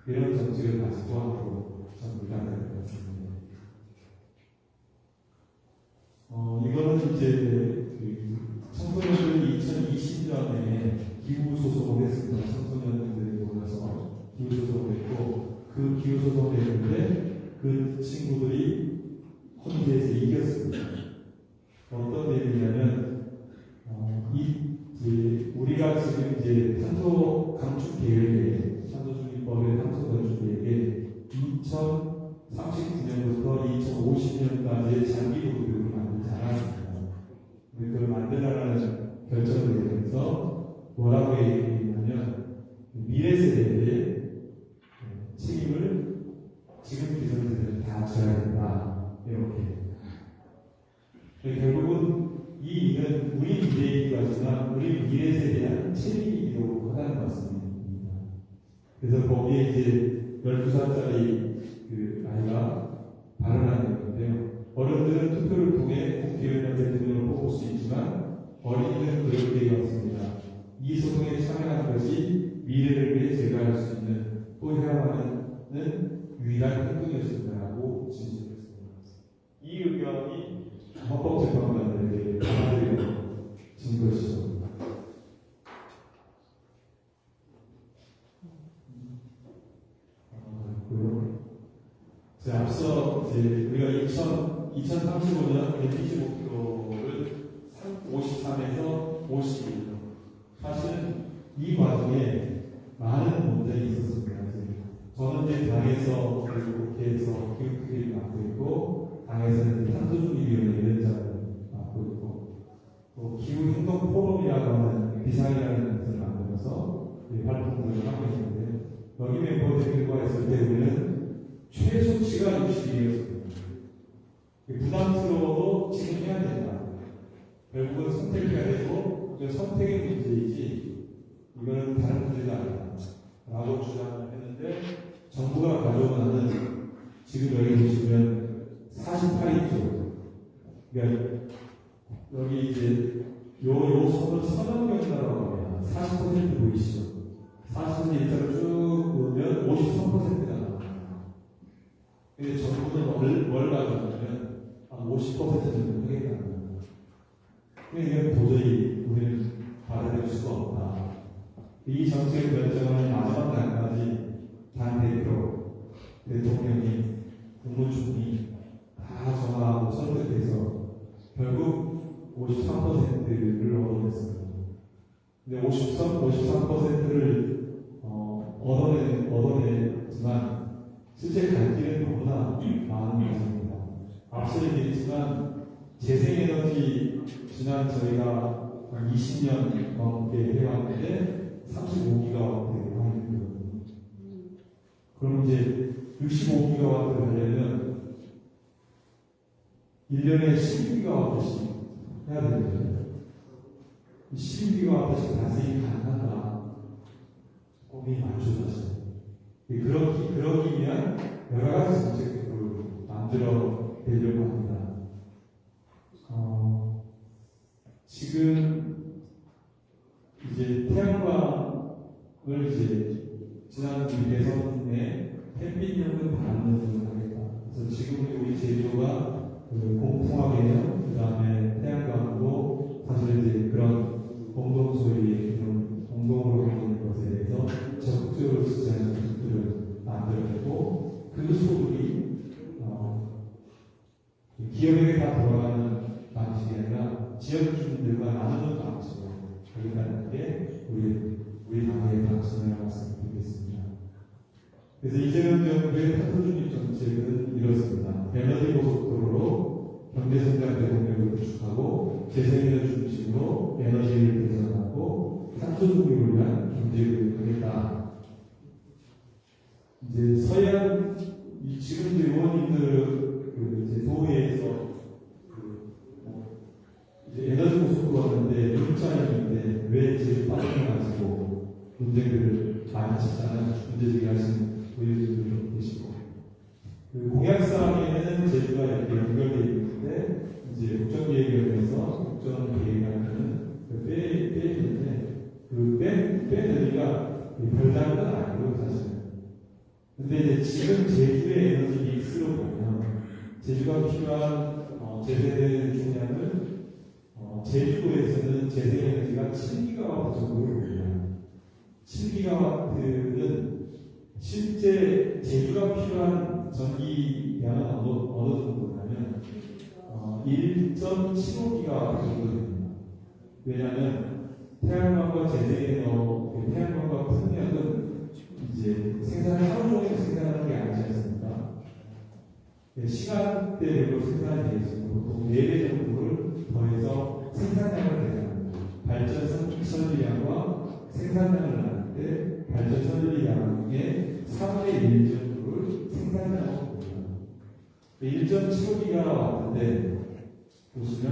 이런 정책을 가지고 앞으로 정부가 될 것 같습니다. 이거는 이제 청소년들이 2020년에 기후소송을 했습니다. 청소년들이 모여서 기후소송을 했고, 그 기후소송을 했는데 그 친구들이 헌재에서 이겼습니다. 어떤 얘기냐면, 우리가 지금 이제 탄소 감축 계획에, 탄소중립법의 탄소 감축 계획에 2039년부터 2050년까지의 장기 목표를 만들지 않았습니다. 그걸 만들라는 결정을 내면서 뭐라고 얘기했냐면, 미래 세대의 책임을 지금 기성세대는 다 져야 된다. 이렇게. 결국은 이 일은 우리 미래이기도 하지만 우리 미래 세대에 대한 책임이기도 하다는 말씀입니다. 그래서 거기에 이제 12살짜리 그 아이가 발언하는 건데요. 어른들은 투표를 통해 국회의원 대통령을 뽑을 수 있지만 어린이는 그렇게 해왔습니다. 이 소송에 참여하는 것이 미래를 위해 제거할 수 있는 또 해야만 하는 유일한 행동이었습니다라고 진술했습니다. 이 의견이 헌법재판관들에게 받아들여진 것이죠. 앞서 우리가 2035년 LPG 목표를 53에서 51로, 사실은 이 과정에 많은 문제가 있었습니다. 저는 이제 당에서 그리고 국회에서 교육회의를 맡고 있고, 당에서는 탄소중립위원회 위원장을 맡고 있고, 또 기후행동 포럼이라고 하는 비상이라는 것을 만들어서 활동들을 하고 있는데, 여기 멤버들과 했을 때 우리는 최소치가 60이었습니다. 부담스러워도 지금 해야 된다. 결국은 선택해야 되고, 선택의 문제이지 이거는 다른 문제가 아니다 라고 주장을 했는데, 정부가 가져가는 지금 여기 보시면 48인조, 그러니까 여기 이제 요 선을 선언경사라고 합니다. 40% 보이시죠? 40% 일자로 쭉 보면 53%가 나옵니다. 근데 정부는 뭘 가져가냐면 한 50% 정도 하겠다는 겁니다. 이건 도저히 우리는 받아들일 수가 없다. 이 정책 결정을 마지막 날까지 당 대표, 대통령이, 국무총리 다 정하고 설득해서 결국 53%를 얻어냈습니다. 근데 53%를 얻어냈지만 실제 갈 길은 너무나 많은 것입니다. 앞서 얘기했지만 재생에너지 지난 저희가 20년 넘게 해왔는데 35기가와트 하거든요. 그럼 이제 65기가와트 하려면 1년에 12기가와트씩 해야 되거든요. 12기가와트씩 달성이 가능한가? 고민이 많죠. 그러기 위한 여러 가지 정책들을 만들어 내려고 합니다. 지금 이제 태양광을 이제 지난 대선에 햇빛연금 반응을 하겠다. 그래서 지금 우리 제주도가 공풍화 개념, 그 다음에 태양광도 사실 이제 그런 공동 소유의 공동으로 하는 것에 대해서 적극적으로 지지하는 조직들을 만들어내고, 그 소득이 기업에게 다 돌아가는 방식이 아니라 지역 주민들과 나누는 방식으로 하겠다는 게 우리 당의 방침이라고 말씀드리겠습니다. 그래서 이재명 정부의 탄소중립 정책은 이렇습니다. 에너지 고속도로로 경제성장 대동력을 구축하고 재생에너지 중심으로 에너지를 개선하고 탄소중립을 위한 경제를 하겠다. 이제 서해안 지금 이제 의원님들 이제 도의회에서 이제 에너지 고속도로 하는데 6자형인데 왜 제일 빠져나가지고 논쟁들을 많이 하시잖아요. 문제제기 하시는 의원님들 계시고. 그 공약사항에는 제주가 이렇게 연결되어 있는데, 이제 국정기획위원회에서 국정기획하는 빼있는데, 빼내기가 별다른 건 아니고, 사실은. 근데 이제 지금 제주의 에너지 믹스로 보면, 제주가 필요한 재생에너지 중량을 제주도에서는 재생에너지가 7기가와트 정도를 보입니다. 7기가와트는 실제 제주가 필요한 전기량은 어느 정도냐면 1.75기가와트 정도 됩니다. 왜냐하면 태양광과 태양광과 풍력은 이제 하루 종일 생산하는 게 아니지 않습니까? 시간대별로 생산이 되어 있습니다. 보통 4배 정도를 더해서 생산량을 계산합니다. 발전 설비량과 생산량을 나눌 때 발전 설비량의 3분의 1 정도를 생산량으로 봅니다. 1.75기가 왔는데 보시면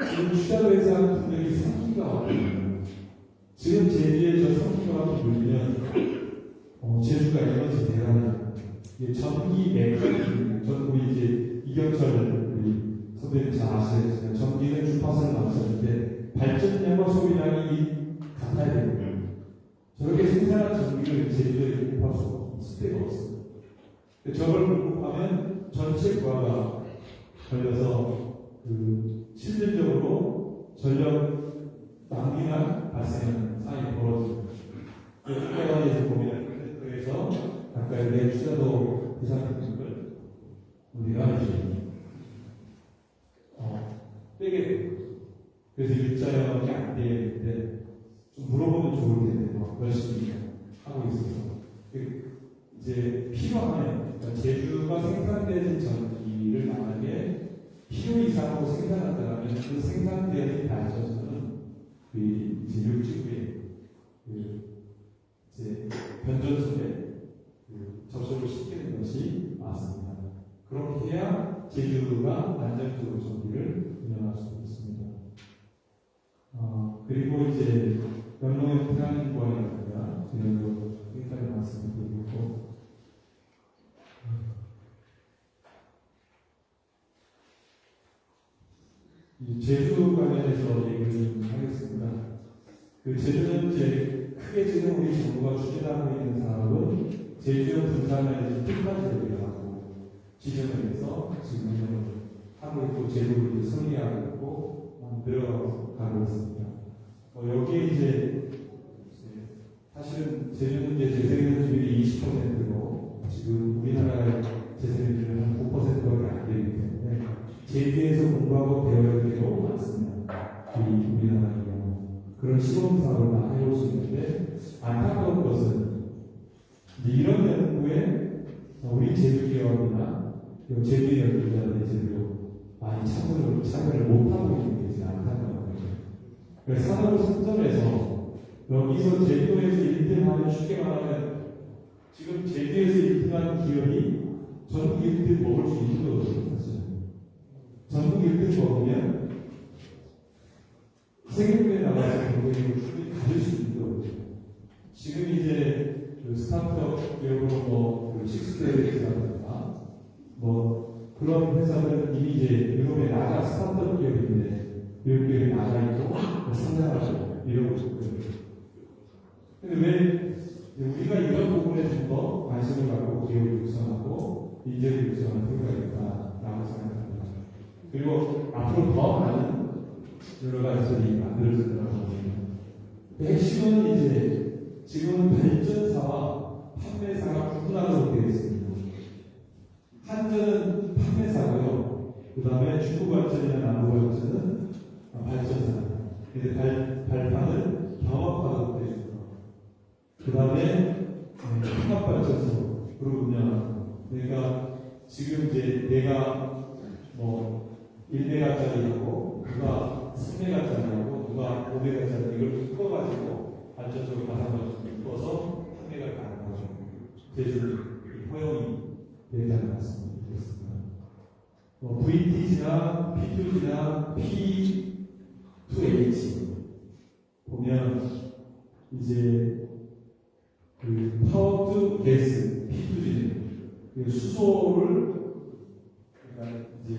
지금 추가로 예상하는 분들이 3기가 왔거든요. 지금 제주에 저 3기가 물면 제주가 에너지 대란이에요. 전기 맥락이 우리 이제 이경철 우리 선배님 잘 아시겠지만 전기는 주파수를 맞추는데 발전량과 소비량이 같아야 됩니다. 저렇게 생산한 전기를 제주도에 공급할 수 데가 없습니다. 저걸 공급하면 전체 부하가 걸려서 실질적으로 전력 낭비가 발생하는 상황이 벌어집니다. 국가관에서 보면 그래서 아까 내 투자도 비상금을 우리가 이제 빼게 돼요. 그래서 일자형이 안 되는데 좀 물어보면 좋을 텐데 열심히 하고 있어서 이제 필요하면 그러니까 제주가 생산되는 전기를 만약에 필요 이상으로 생산한다면 그 생산되는 발전소는 이제 육지구에 이제 변전소에 접속을 시키는 것이 맞습니다. 그렇게 해야 제주가 안정적으로 전기를 운영할 수 있습니다. 그리고 이제 연동형 태양광이라든가 이런 거 여기까지 말씀드리고 제주 관련해서 얘기를 좀 하겠습니다. 제주는 이제 크게 지금 우리 정부가 추진하고 있는 사업은 제주형 분산에서 특화제를 하고 지정을 해서 지금 하고 있고 제도를 설계하고 있고 늘어가고 있습니다. 여기에 이제 사실은 제주는 이제 재생에너지율이 20%로 지금 우리나라의 재생에너지율은 한 9%밖에 안 되기 때문에 제주에서 공부하고 배워야 될 게 너무 많습니다. 우리나라의 경우 그런 시범 사업을 다 해볼 수 있는데 안타까운 것은 이런 연구에 우리 제주 기업이나 제주 연구자들이 제대로 많이 참여를 못하고 있는 게 안타까운 거예요. 그래서 산업을 선점해서 여기서 제주도에서 1등하면 쉽게 말하면 지금 제주에서 1등하는 기업이 전국 1등 먹을 수 있는 거거든요. 사실 전국 1등 먹으면 세계에 나가서 경쟁력을 충분히 가질 수 있는 거거든요. 지금 이제 스타트업 기업으로 식스데이라든가 그런 회사들은 이미 이제 유럽에 나가 스타트업 기업인데 미국 기업에 나가 있고 성장하고 이러고 있거든요. 근데 왜 우리가 이런 부분에 좀 더 관심을 갖고 기업을 육성하고 인재를 육성할 필요가 있다라고 생각합니다. 그리고 앞으로 더 많은 여러 가지들이 만들어진다고 봅니다. 핵심은 이제 지금은 발전사와 판매사가 구분하도록 되어 있습니다. 한전은 판매사고요. 그 다음에 중부발전이나 남부발전은 발전산. 근데 발판을 경합하도록 해주는 거. 그 다음에 통합발전소, 그리고 운영하는 거. 그러니까 지금 이제 내가 뭐 1메가짜리하고 누가 3메가짜리하고 누가 5메가짜리 이걸 묶어가지고 발전소를 가상발전소 묶어서 3메가 가는 거죠. 제주 허용이 되지 않았습니다. VTG나 P2G나 P2H 보면 이제 그 파워 투 게스 P2G 수소를 그러니까 이제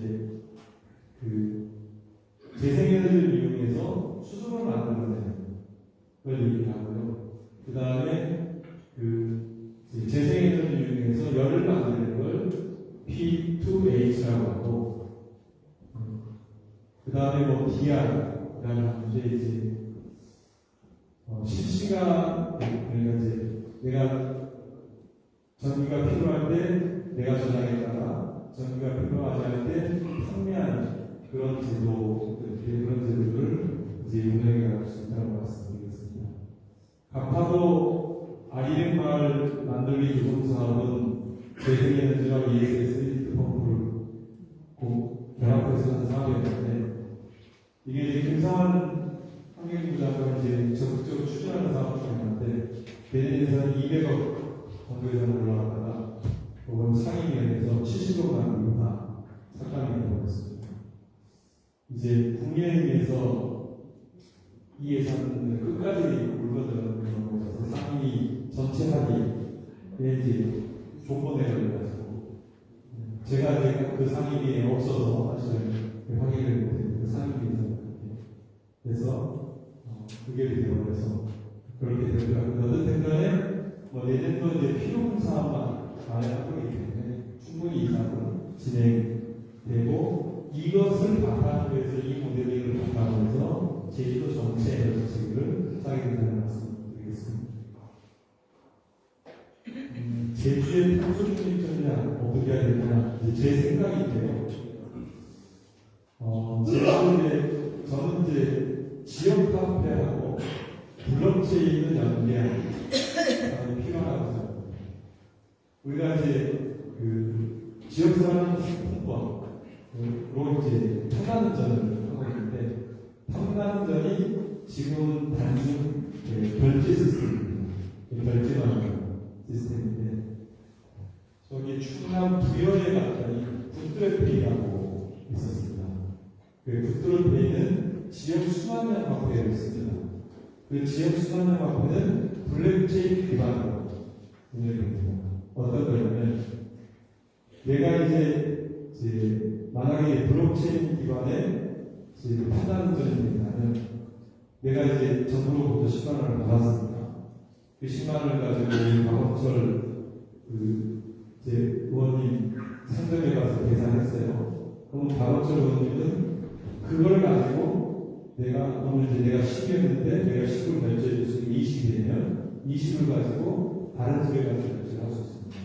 그 재생에너지를 이용해서 수소를 만들어내는 걸 얘기하고요. 그 다음에 그 재생에너지를 이용해서 열을 만드는 걸 P2H라고 하고, 그 다음에 뭐 DR이라는 이제 실시간, 그러니까 이제 내가 전기가 필요할 때 내가 전화했다가 전기가 필요하지 않을 때 판매하는 그런 제도들을 이제 운영해 나갈 수 있다고 말씀드리겠습니다. 가파도 아리백마을 만들기 조성 사업은 재생에너지와 ESS 히트 펌프를 결합해서 하는 사업이었는데, 이게 이제 김상환 환경부 장관이 이제 적극적으로 추진하는 사업 중에 하나인데, 내년 예산은 200억 정도 예산 올라갔다가 이번 상임위원회에서 70억 나누기가 삭감이 되어버렸습니다. 이제 국민의힘에서 이 예산을 끝까지 물거들어는 것에서 상임위 전체 합의에 이제 조건에 걸려가지고 제가 이제 그 상임위에 없어서 사실은 확인을 못했는데 그 상임위에서 그래서 그게 되어버려서 그렇게 되더라고요. 어쨌든 간에 뭐 내년도 이제 필요한 사업만 마련하고 있기 때문에 충분히 이 사업은 진행되고, 이것을 바탕으로 해서 이 모델링을 바탕으로 해서 제주도 전체 에너지를 짜게 된다는 말씀을 드리겠습니다. 제주의 탄소 중립 전략 어떻게 해야 되냐, 제 생각인데요. 저는 이제 지역 카페하고 블록체인을 연계하는 필요하다고 생각합니다. 우리가 이제 그 지역사람 상품권으로 이제 탐난전을 하고 있는데, 탐난전이 지금 단순 결제 시스템입니다. 결제만 시스템인데, 저기 충남 부여에 갔더니 굿드래페이라고 있었습니다. 그 굿드래페이는 지역 순환형 화폐가 있습니다. 그 지역 순환형 화폐는 블록체인 기반으로 운영됩니다. 어떤 거냐면, 내가 이제 만약에 블록체인 기반의 판단전이 된다면, 내가 이제 정부로부터 10만 원을 받았습니다. 그 10만 원을 가지고 우리 박원철 의원님 상점에 가서 계산했어요. 그럼 박원철 의원님은 그걸 가지고 오늘 이제 내가 10이었는데 내가 10을 결제해 줬으면 20이 되면 20을 가지고 다른 집에 가서 결제를 할 수 있습니다.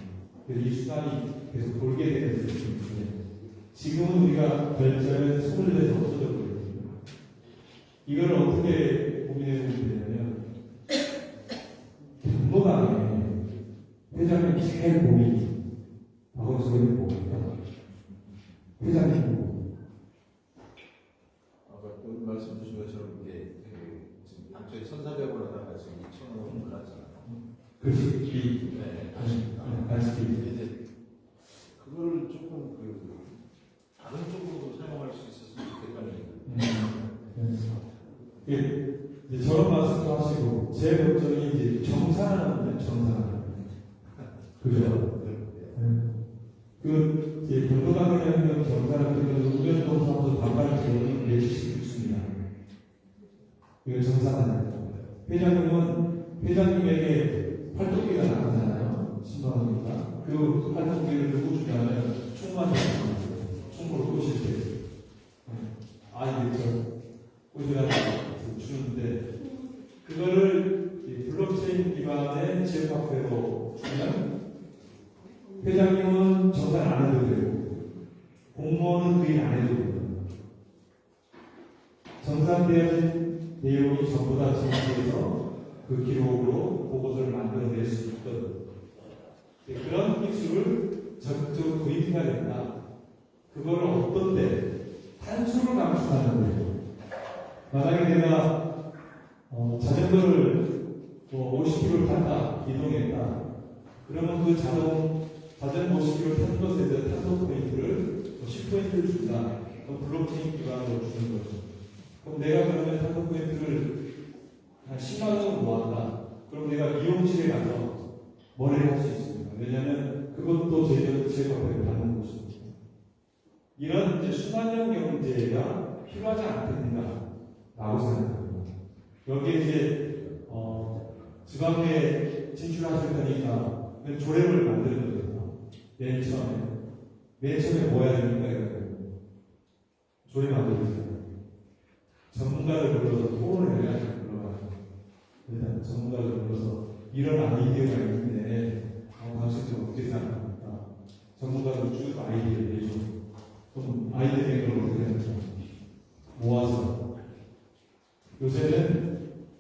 그래서 이 수단이 계속 돌게 되는 시스템인데, 지금은 우리가 결제를 손을 내서 없어져 버렸습니다. 이걸 어떻게 고민해 보면 되냐면, 경로당에 회장님이 제일 고민이 박원순의 고민이다. 회장님 고민. 아까 그 말씀 주신 것처럼 이게 지금 당초에 1,400원 하다가 지금 2,000원 올랐잖아요. 그렇지. 네, 다시. 이제 그걸 조금 다른 쪽으로 사용할 수 있었으면 좋겠다는 이제 저런 말씀도 하시고, 제 걱정이 이제 정산하는데, 그죠? 이제 경로당에 하는 정산을 들으면서 우변동 사무소 반발 기원을 내주시고 있습니다. 이거 정산하는 회장님에게 활동비가 나가잖아요. 10만 원이니까. 그 활동비를 누구 주냐면, 총만 총으로 꼬실 때. 이제 꼬시라고 주는데, 그거를 블록체인 기반의 지역화폐로 주면 회장님은 정산 안 해도 되고 공무원은 그 일 안 해도 됩니다. 정산 저장되어진 내용이 전부 다 정리해서 그 기록으로 보고서를 만들어낼 수 있거든. 그런 기술을 적극적으로 도입해야 된다. 그걸 어떤데 탄소를 감축하는 거예요. 만약에 내가 자전거를 50km 탔다, 이동했다. 그러면 그 자전 50km 탄 것에 대한 탄소 포인트를 10포인트를 준다. 그럼 블록체인 기반으로 주는 거죠. 그럼 내가 그러면 탄소 포인트를 한 10만 원을 모았다. 그럼 내가 미용실에 가서 머리를 할 수 있습니다. 왜냐하면 그것도 제값을 받는 것입니다. 이런 이제 순환형 경제가 필요하지 않겠는가라고 생각합니다. 여기에 이제 지방에 진출하실 거니까 조례를 만드는 거예요. 맨 처음에 뭐 해야 됩니까? 조례 만들어주세요. 전문가를 불러서 토론을 해야죠. 일단 전문가를 불러서 이런 아이디어가 있는데 당신은 어떻게 생각합니까? 전문가를 쭉 아이디어를 내줘. 그럼 아이디어 낸 걸 어떻게 합니까? 모아서 요새는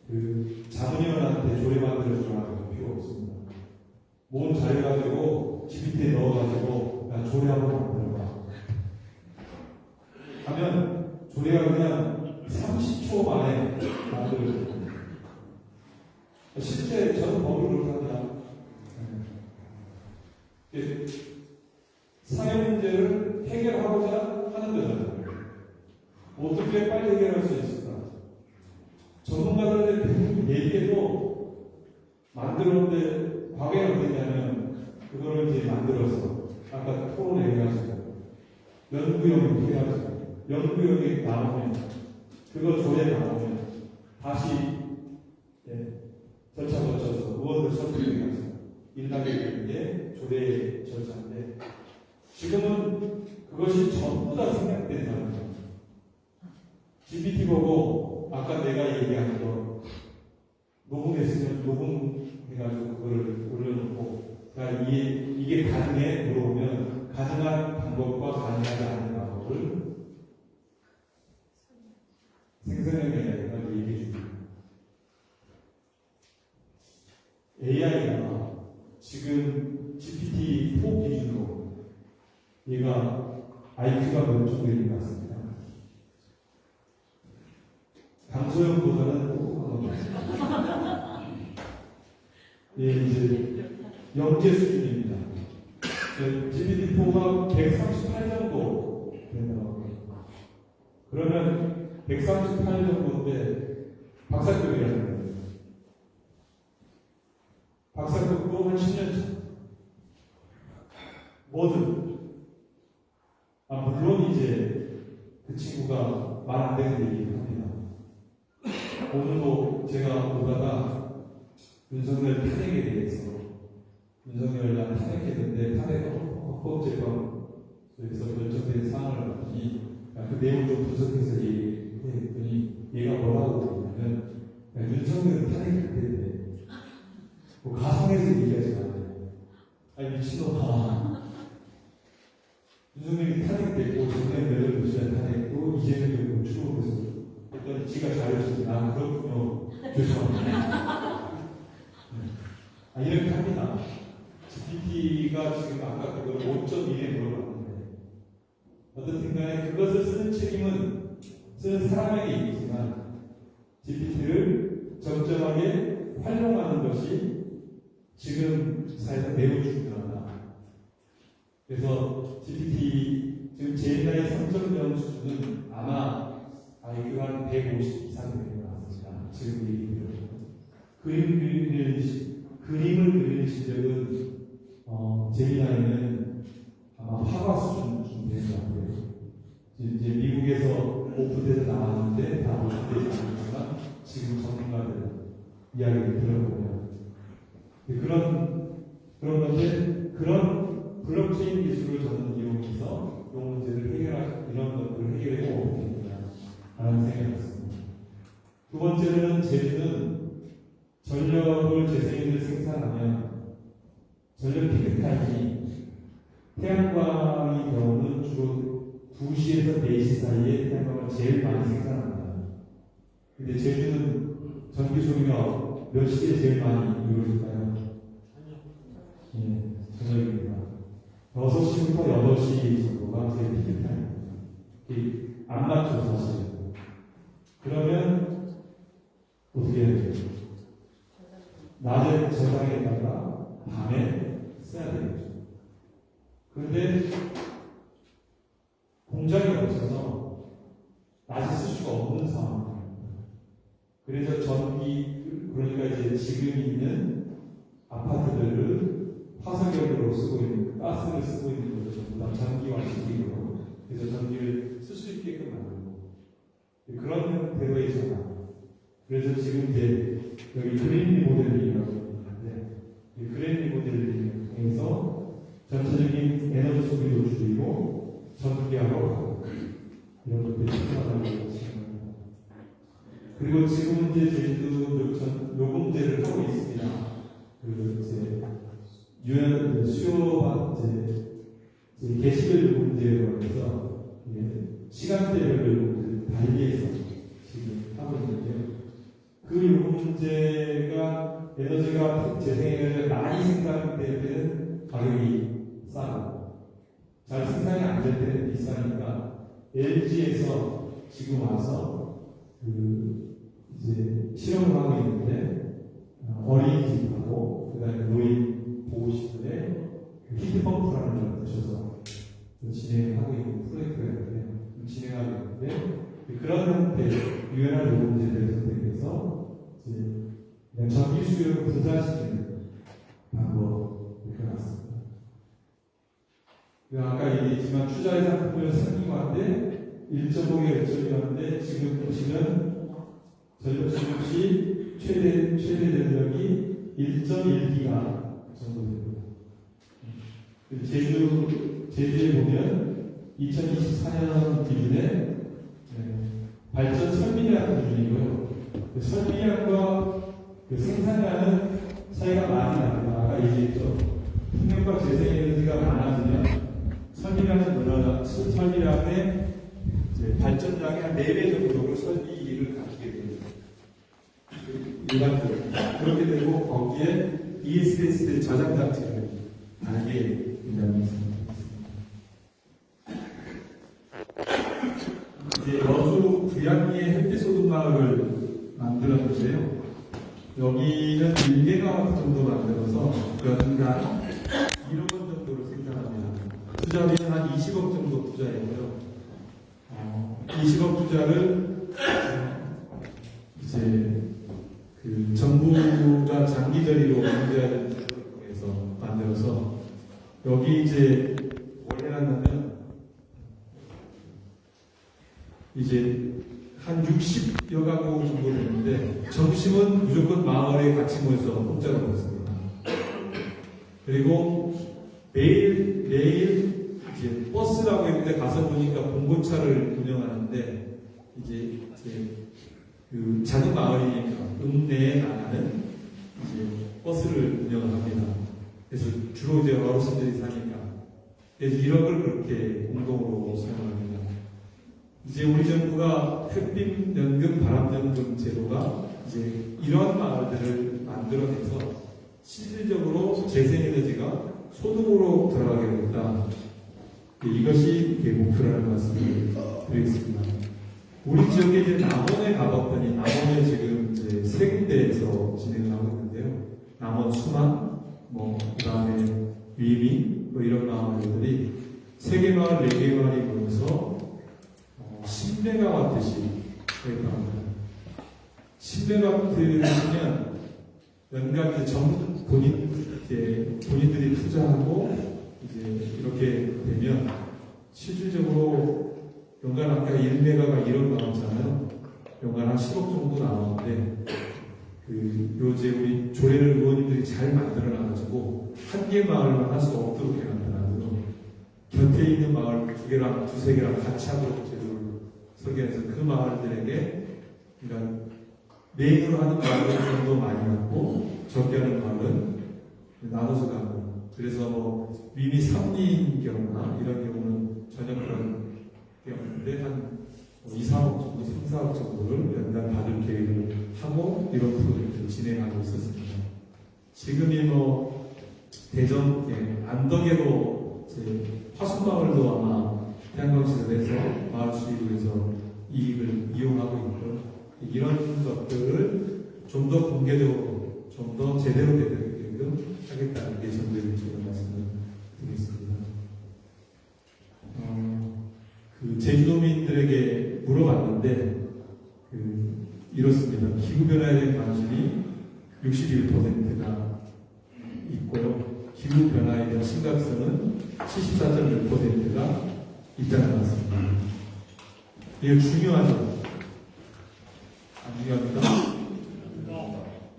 그 자문위원한테 조례 만들어주라는 필요 없습니다. 모은 자료 가지고 GPT에 넣어가지고 야 조례 한번 만들어봐 하면 조례가 그냥 30초 만에 만들어져요. 실제 저는 법을 그렇게 합니다. 사회 문제를 해결하고자 하는 거잖아요. 어떻게 빨리 해결할 수 있을까? 전문가들의 대부분 얘기해도 만들었는데 과거에 어땠냐면 그거를 이제 만들어서 아까 토론에 얘기하시고 연구용이 필요하죠. 연구용이 나오면 그거 조례 나오면 다시 절차 거쳐서 의원들 선출해가지고 일당에 있는 게 조례 절차인데 지금은 그것이 전부 다 생략된 상황입니다. GPT 보고 아까 내가 얘기한 거 녹음했으면 녹음해가지고 그거를 올려놓고 그러니까 이게 가능해 물어보면 가능한 방법과 가능하지 않은 방법을 생성형 AI가 얘기해 줍니다. AI가 지금 GPT-4 기준으로 얘가 IQ가 몇 정도 있는 것 같습니다. 강소영보다는 똑똑한 것 같습니다. 예, 이제 영재 수준입니다. GPT-4가 138 정도 된다고 합니다. 그러면 138 정도인데 박사급이라는 거예요. 박사급도 한 10년 차. 뭐든. 물론 이제 그 친구가 말 안 되는 얘기를 합니다. 오늘도 제가 보다가 윤석열 탄핵에 대해서 윤석열을 탄핵했는데 탄핵 헌법재판소에서 결정된 사항을 봤더니 그 내용을 좀 분석해서 얘기했더니 얘가 뭐라고 그러냐면 윤석열을 탄핵할 텐데 뭐 가상에서 얘기하지 말아요. 아니 미친놈아. 윤석열이 탄핵됐고 정의연대를 무시한 탄핵도 이재명 정부 추구해서 했더니 지가 잘해줬지. 난 그렇군요. 죄송합니다. 이렇게 합니다. GPT가 지금 아까 그걸 5.1에 물어봤는데 어떻든 간에 그것을 쓰는 책임은 쓰는 사람에게 있지만 GPT를 적절하게 활용하는 것이 지금 사회에서 매우 중요하다. 그래서 GPT 지금 제 나이 성적령 수준은 아마 IQ가 한 150 이상 되는 것 같습니다. 지금 얘기를 그림을 그리는 실력은 제 나이는 아마 화가 수준 되는 것 같아요. 이제 미국에서 오픈돼서 나왔는데 다 오픈되지 않았지만 지금 전문가들 이야기를 들어보면 그런 건데 그런 블록체인 기술을 저는 이용해서 이 문제를 이런 것들을 해결해 오겠다 라는 생각이 듭니다. 두 번째는 제주는 전력을 재생에너지를 생산하면 전력 피크타임이 태양광의 경우는 주로 2시에서 4시 사이에 태양광을 제일 많이 생산합니다. 근데 제주는 전기 소비가 몇 시에 제일 많이 이루어질까요? 예, 저녁입니다. 6시부터 8시 정도가 제일 피크 타임입니다. 안 맞죠, 사실. 그러면 어떻게 해야 되죠? 낮에 저장에다가 밤에 써야 되겠죠. 그런데 공장이 없어서 낮에 쓸 수가 없는 상황입니다. 그래서 그러니까 이제 지금 있는 아파트들을 화석연료로 쓰고 있는, 가스를 쓰고 있는 거죠. 전부 다 전기와 식기로. 그래서 전기를 쓸 수 있게끔 만들고. 그런 대로이잖아. 그래서 지금 이제 여기 그린 리모델링이라고 있는데, 이 그린 리모델링을 통해서 전체적인 에너지 소비도 줄이고, 전기하고 이런 것들이 필요하다고 생각합니다. 그리고 지금 이제 제주도 요금제를 하고 있습니다. 그 이제 유연 수요와 이제 개시별 요금제로 해서 시간대별 요금제를 달리해서 지금 하고 있는데요. 그 요금제가 에너지가 재생에너지를 많이 생산될 때는 가격이 싸고 잘 생산이 안 될 때는 비싸니까 LG에서 지금 와서 이제 실험을 하고 있는데 어린이집하고 그다음에 노인 보호시설에 히트펌프라는 걸 붙여서 진행하고 있는 프로젝트가 있는데 진행하고 있는데 그런 형태의 유연한 요금제를 선택해서 이제 그냥 전기 수요를 분산시키는 방법을 해놨습니다. 아까 얘기했지만 투자의 상품을 상용화인데 1.5개 1.2였는데 지금 보시면 전력 수급시 최대 전력이 1.1기가 정도 됩니다. 제주에 보면 2024년 기준에 발전 설비량 기준이고요. 그 설비량과 그 생산량은 차이가 많이 납니다. 아까 얘기했죠. 풍력과 재생에너지가 많아지면 설비량의 발전량의 한 4배 정도로 설비를 갖추게 됩니다. 일반적으로. 그렇게 되고 거기에 ESS 저장 장치를 달게 된다는 말씀입니다. 이제 여수 부양리의 햇빛소득 마을을 만들었는데요. 여기는 1메가와트 정도 만들어서 연간 1억 원 정도를 생산합니다. 투자비는 한 20억 정도 투자했고요. 20억 투자를 이제 그 정부가 장기 저리로 경제하는 쪽에서 만들어서 여기 이제 뭘 해놨냐면 이제 한 60여 가구 정도 되는데 점심은 무조건 마을에 같이 모여서 공짜로 먹습니다. 그리고 매일 이제 버스라고 했는데 가서 보니까 봉고차를 운영하는데 이제 그 작은 마을이니까 읍내에 나가는 이제 버스를 운영을 합니다. 그래서 주로 이제 어르신들이 사니까 그래서 1억을 그렇게 공동으로 사용합니다. 이제 우리 정부가 햇빛 연금, 바람 연금 제도가 이제 이런 마을들을 만들어내서 실질적으로 재생에너지가 소득으로 들어가게 된다. 이것이 목표라는 말씀을 드리겠습니다. 우리 지역에 이제 남원에 가봤더니 남원에 지금 이제 세 군데에서 진행을 하고 있는데요. 남원 수만, 그다음에 위미, 이런 마을들이 3개 마을, 4개 마을이 모여서 10메가와트씩 가입합니다. 10메가와트면 연간 이제 본인들이 투자하고 이제 이렇게 되면 실질적으로 연간 아까 1메가가 1억 나왔잖아요. 연간 한 10억 정도 나오는데 요새 우리 조례를 의원님들이 잘 만들어놔가지고 한 개 마을만 할 수 없도록 해놨더라고요. 곁에 있는 마을 2개랑 2~3개랑 같이 하도록 제도를 설계해서 그 마을들에게 그러니까 메인으로 하는 마을은 좀 더 많이 갖고 적게 하는 마을은 나눠서 가고 그래서 위미 3리인 경우나 이런 경우는 전혀 그런 게 없는데 한 2, 3억, 3, 4억 정도를 연간 받을 계획을 하고 이런 프로젝트를 진행하고 있었습니다. 지금이 대전 안덕에도 화순마을도 아마 태양광시설에서 마을 수익에서 이익을 이용하고 있고요. 이런 것들을 좀 더 공개적으로, 좀 더 제대로 되게끔 하겠다는 게 저희들이 지금 말씀을 드리겠습니다. 제주도민들에게 물어봤는데 이렇습니다. 기후변화에 대한 관심이 61%가 있고요. 기후변화에 대한 심각성은 74.1%가 있다는 것 같습니다. 이게 중요하죠? 안 중요합니다.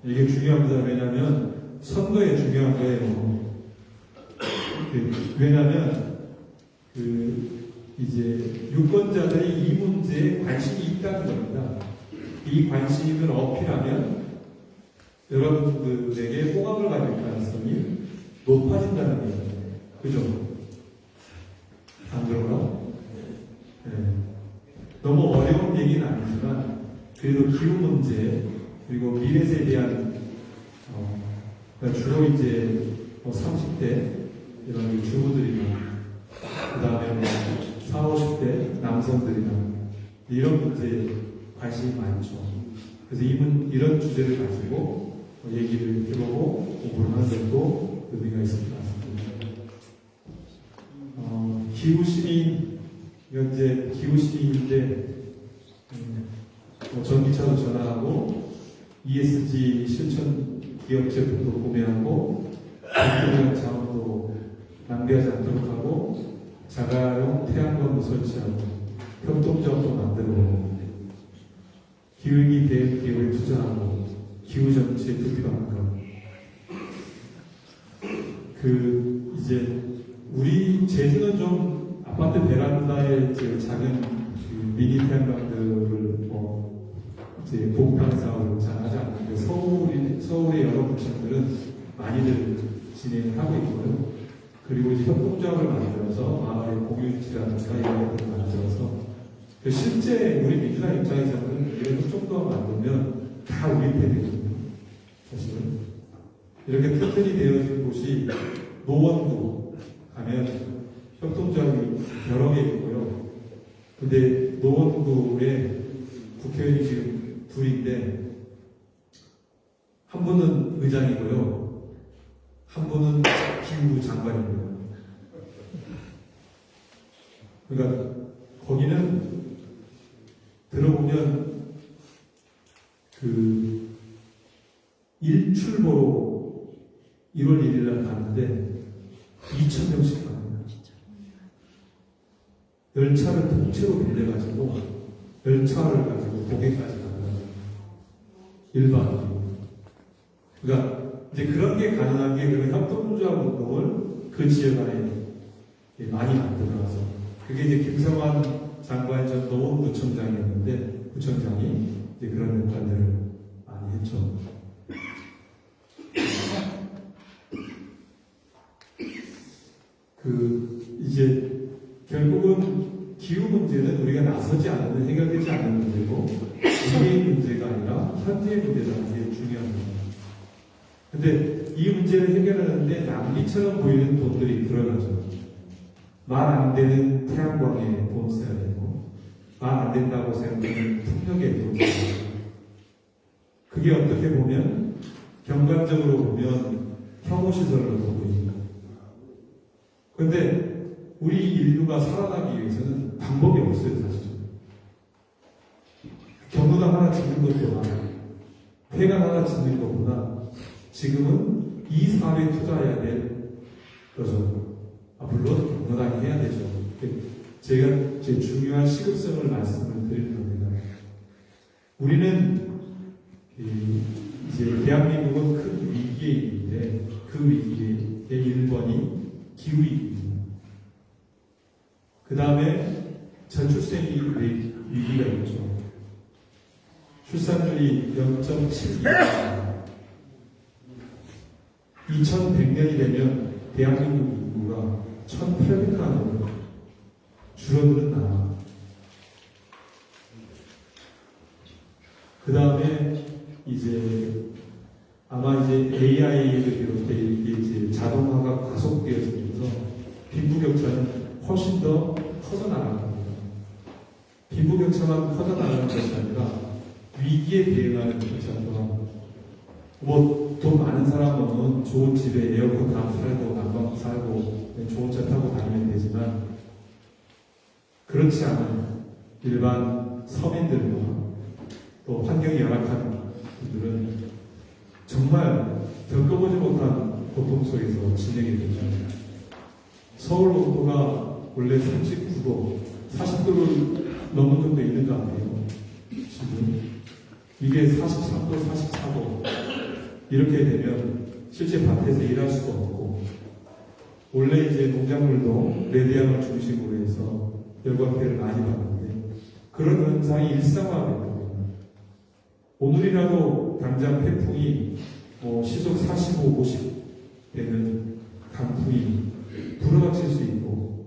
이게 중요합니다. 왜냐하면 선거에 중요한 거예요. 왜냐하면 이제 유권자들이 이 문제에 관심이 있다는 겁니다. 이 관심을 어필하면 여러분들에게 호감을 받을 가능성이 높아진다는 얘기죠. 그죠? 안 그런가? 네. 너무 어려운 얘기는 아니지만 그래도 기후 문제 그리고 미래세에 대한 그러니까 주로 이제 30대 이런 주부들이나 그 다음에 40, 50대 남성들이나 이런 문제에 관심이 많죠. 그래서 이런 주제를 가지고 얘기를 해보고 공부를 하는 것도 의미가 있을 것 같습니다. 기후시민, 현재 기후시민인데 전기차도 전화하고 ESG 실천 기업 제품도 구매하고 대표적 자원도 낭비하지 않도록 하고 자가용 태양광도 설치하고 협동조합도 만들고 기후위기 대응 기업에 투자하고 기후정치에 투표하는 것. 이제 우리 제주는 좀 아파트 베란다에 작은 미니 태양광들을 이제 보급하는 사업을 잘 하지 않는데 서울의 여러 구청들은 많이들 진행을 하고 있고요. 그리고 이제 협동조합을 만들어서 마을의 공유지라든가 이런 것들을 만들어서 실제 우리 민주당 입장에서는 이런 협동조합 만들면 다 우리 편이거든요. 사실은 이렇게 튼튼히 되어진 곳이 노원구 가면 협동조합이 여러 개 있고요. 근데 노원구에 국회의원이 지금 둘인데 한 분은 의장이고요. 한 분은 기후 장관입니다. 그러니까 거기는 들어보면 일출보로 1월 1일 날 가는데 2,000명씩 갑니다. 열차를 통째로 빌려가지고 열차를 가지고 도계까지 가는 일반적으로. 그러니까 이제 그런 게 가능한 게 그런 협동조합 운동을 그 지역 안에 많이 만들어서 그게 이제 김성환 장관 전 노원구청장이었는데 구청장이 이제 그런 역할들을 많이 했죠. 이제 결국은 기후 문제는 우리가 나서지 않으면 해결되지 않는 문제고 미래의 문제가 아니라 현재의 문제라는 게 중요합니다. 근데 이 문제를 해결하는데 낭비처럼 보이는 돈들이 들어가죠. 말 안 되는 태양광에 돈 써야 되고 말 안 된다고 생각하는 풍력에 돈 써야 되고 그게 어떻게 보면 경관적으로 보면 혐오시설로 보입니다. 그런데 우리 인류가 살아가기 위해서는 방법이 없어요, 사실. 경로당 하나 짓는 것보다, 회관 하나 짓는 것보다 지금은 이 사업에 투자해야 될 거죠. 물론 경로당이 해야 되죠. 제가 제 중요한 시급성을 말씀을 드릴 겁니다. 우리는 이제 대한민국은 큰 위기에 있는데 그 위기의 1번이 기후위기입니다. 그 다음에 저출생이 위기가 있죠. 출산율이 0.72입니다. 2100년이 되면 대한민국 인구가 1800만으로 줄어드는 나라. 그 다음에 이제 아마 이제 AI를 비롯해 이게 이제 자동화가 가속되어지면서 빈부격차는 훨씬 더 커져나가는 겁니다. 빈부격차만 커져나가는 것이 아니라 위기에 대응하는 격차도 뭐 돈 많은 사람은 좋은 집에 에어컨 다 살고 난방 살고 좋은 차 타고 다니면 되지만 그렇지 않은 일반 서민들과 또 환경이 열악한 분들은 정말 겪어보지 못한 고통 속에서 지내게 되죠. 서울 온도가 원래 39도, 40도를 넘은 적도 있는 거 아니에요. 지금 이게 43도, 44도 이렇게 되면 실제 밭에서 일할 수가 없고 원래 이제 농작물도 레드양을 중심으로 해서 열광피해를 많이 받는데 그런 현상이 일상화됐거든요. 오늘이라도 당장 태풍이 시속 45, 50 되는 강풍이 불어닥칠 수 있고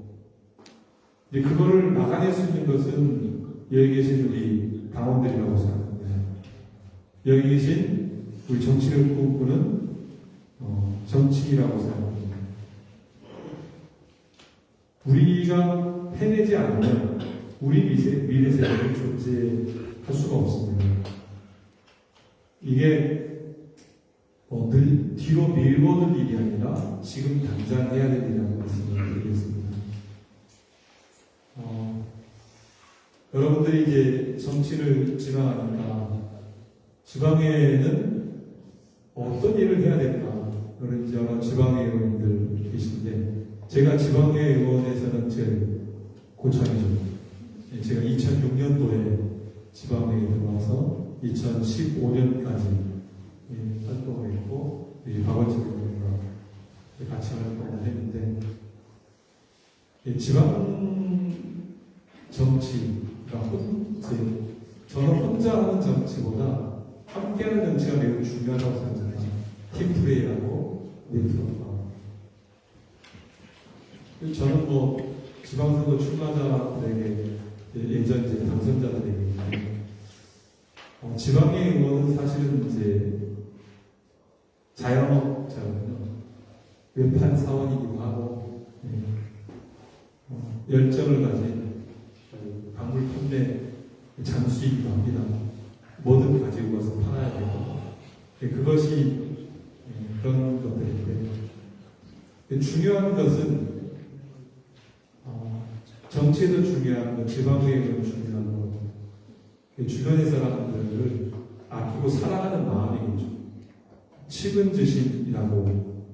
이제 그거를 막아낼 수 있는 것은 여기 계신 우리 당원들이라고 생각합니다. 여기 계신 우리 정치를 꿈꾸는 정치인이라고 생각합니다. 우리가 해내지 않으면 우리 미래 세대는 존재할 수가 없습니다. 이게 뒤로 밀어놓을 일이 아니라 지금 당장 해야 될 일이라는 말씀을 드리겠습니다. 여러분들이 이제 정치를 지망하니까 지방에는 어떤 일을 해야 될까? 그런 여러 지방의 의원들 계신데 제가 지방의 의원에서는 제일 고참이죠. 제가 2006년도에 지방에 들어와서 2015년까지 활동을 했고 박원석 의원과 같이 활동을 했는데 지방 정치가 저는 혼자 하는 정치보다 함께하는 정치가 매우 중요하다고 생각합니다. 팀플레이하고 네트워크하고. 저는 지방선거 출마자들에게 예전 이제 당선자들에게 지방의 의원은 사실은 이제 자영업자거든요. 외판 사원이기도 하고 열정을 가진 광물 판매 장수이기도 합니다. 뭐든 가지고 와서 팔아야 되고 그것이 그런 것들인데 중요한 것은 정치에도 중요한 것, 지방의회도 중요한 것, 주변의 사람들을 아끼고 사랑하는 마음이겠죠. 측은지심이라고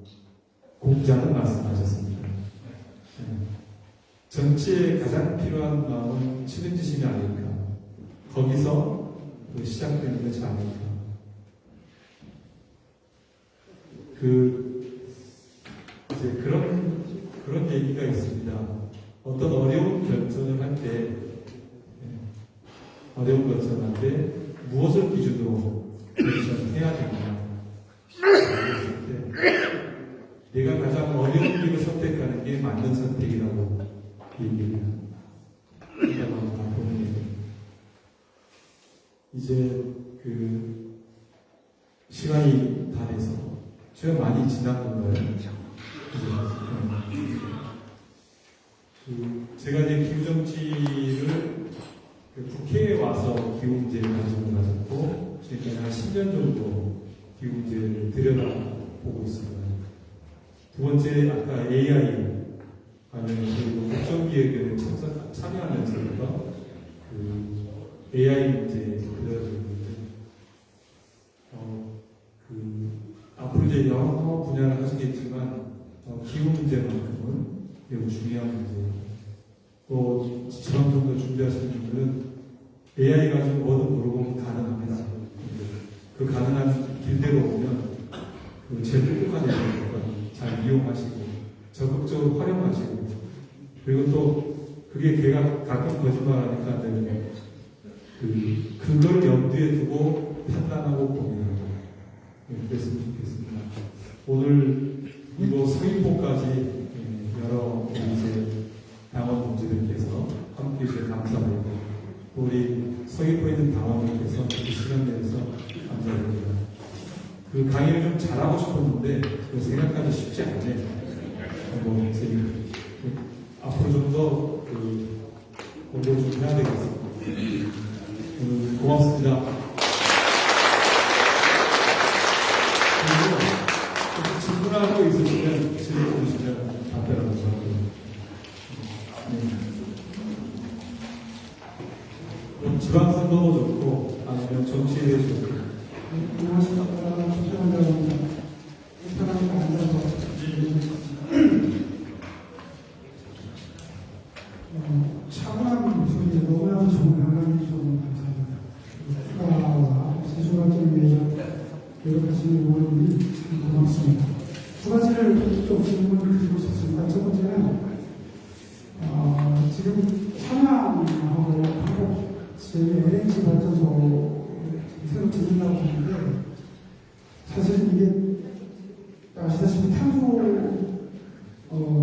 공자는 말씀하셨습니다. 정치에 가장 필요한 마음은 측은지심이 아닐까. 거기서 시작되는 것이 아닐까. 이제 그런 얘기가 있습니다. 어떤 어려운 결정을 할 때, 무엇을 기준으로 결정해야 되냐. 내가 가장 어려운 길을 선택하는 게 맞는 선택이라고 얘기합니다. 이제 시간이 다 돼서 제가 많이 지난 건가요? 제가 이제 기후정치를 국회에 와서 기후문제에 관심을 가졌고 지금까지 한 10년 정도 기후문제를 들여다보고 있습니다. 두 번째 아까 AI 그리고 국정기획에 참여하면서부터 AI 문제에 들여다보고 앞으로 이제 여러 분야를 하시겠지만 기후 문제만큼은 매우 중요한 문제예요. 또 지방정도 준비하시는 분들은 AI 가지고 뭐든 물어보면 가능합니다. 그 가능한 길대로 오면 제일 꼼꼼한 내용을 잘 이용하시고 적극적으로 활용하시고 그리고 또 그게 걔가 가끔 거짓말하니까 그걸 염두에 두고 판단하고 고민하고 그랬으면 좋겠습니다. 오늘 이거 서귀포까지 여러 이제 당원 동지들께서 함께 해주셔서 감사드리고 우리 서귀포에 당원님께서 그 시간 내서 감사드립니다. 그 강의를 좀 잘하고 싶었는데 그 생각하기 쉽지 않네요. 지금 앞으로 좀 더 공부를 좀 해야 되겠습니다. 고맙습니다. 그리고 질문하고 있으시면 질문 주시면 답변하도록 하겠습니다. 지방선거도 좋고 아니면 정치에 대해서 좋고. 안녕하십니까. 조정원장입니다. 인터넷에 앉아서 차분한 소리 너무나도 좋은 강강이 좀 감사합니다. 휴가와 제주발전을 위해서 노력하시는 의원님이 참 고맙습니다. 두 가지를 좀 질문을 드리고 싶습니다. 첫 번째는 지금 천안하고 한국 LNG 발전소 새로 짓는다고 하는데 사실 이게 아시다시피 탄소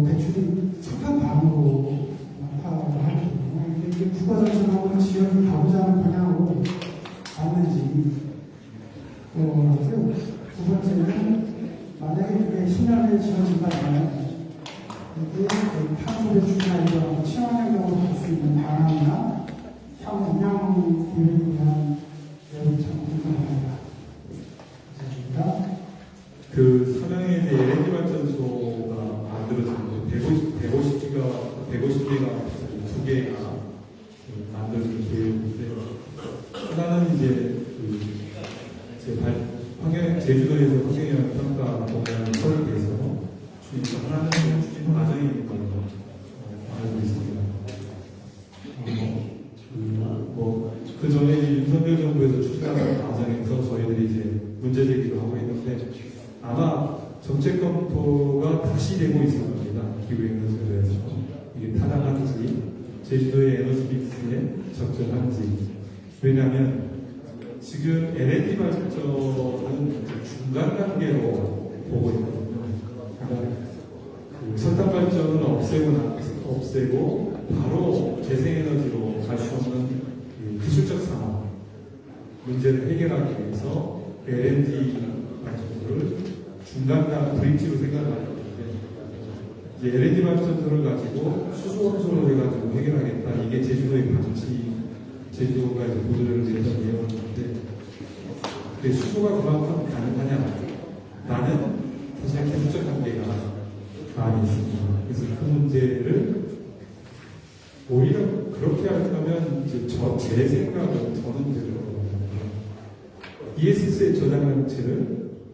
배출이 석탄 반으로 많다고 하거든요. 근데 이게 국가정책하고 지역이 가고자 하는 방향으로 맞는지 두 번째는 만약에 이게 10년 후에 지어진다면 이게 탄소 배출이나 이런 친환경적으로 갈 수 있는 방안이나 향후 운영 계획에 대한 내용을 참 궁금합니다. 감사합니다. 그 삼양에 이제 LNG 발전소가 만들어지는데 150개가 두 개가 만들어진 계획인데 하나는 이제 제주도에서 환경영향 평가 공단이 설계해서 하나는 추진 과정이니까 알고 있습니다. 그 전에 윤석열 정부에서 추진하는 과정에서 저희들이 이제 문제 제기도 하고 있는데 아마 정책 검토가 다시 되고 있을 겁니다. 기후에너지에 대해서 이게 타당한지 제주도의 에너지 믹스에 적절한지. 왜냐하면 지금 LNG 발전은 중간 단계로 보고 있거든요. 그러니까 석탄 발전은 없애고 바로 재생에너지로 갈 수 없는 기술적 상황 문제를 해결하기 위해서 LNG 발전소를 중간단 브릿지로 생각하는 건데 이제 LNG 발전소를 가지고 수소 원소로 해가지고 해결하겠다. 이게 제주도의 방치, 제주도가 이제 보조를 위해서 내용인데 수소가 그만큼 가능하냐? 나는 사실 기술적 한계가 많이 있습니다. 그래서 그 문제를 오히려 그렇게 할 거면 이제 제 생각은 저는 그렇거든요. ESS의 저장 장치를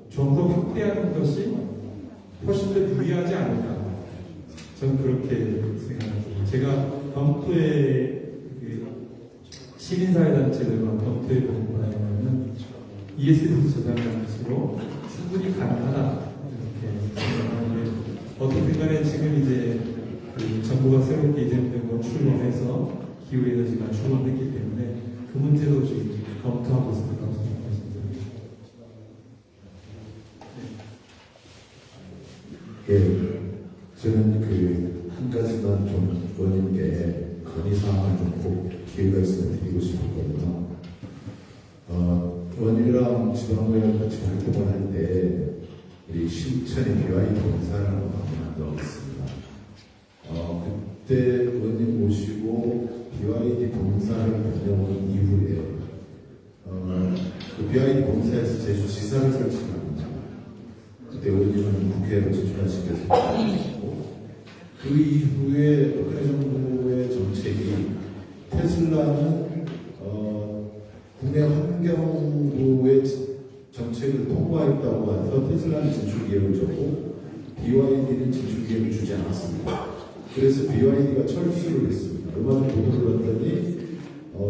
좀 더 확대하는 것이 훨씬 더 유리하지 않을까. 저는 그렇게 생각합니다. 제가 검토에 시민사회단체들과 검토해 본 바에는 ESS 저장 장치로 충분히 가능하다 이렇게 생각하는데 어떻든 간에 지금 이제 정부가 새롭게 이재명 건 출범해서 기후에너지가 출범했기 때문에 그 문제도 지금 검토하고 있습니다. 예, 저는 한 가지만 좀 의원님께 건의사항을 좀 꼭 기회가 있으면 드리고 싶었거든요. 의원님이랑 지방의원 같이 활동을 할 때 우리 신천의 BY 본사라는 거 한번 한 적이 있습니다. 그때 의원님 모시고 BYD 본사를 다녀온 이후에 그 BYD 본사에서 제주지사를 설치합니다. 그때 의원님은 국회로 제출하시게 되셨고 그 이후에 박근혜 정부의 정책이 테슬라는 국내 환경부의 정책을 통과했다고 해서 테슬라는 진출 기회를 줬고 BYD는 진출 기회를 주지 않았습니다. 그래서 BYD가 철수를 했습니다. 얼마 전에 보도를 봤더니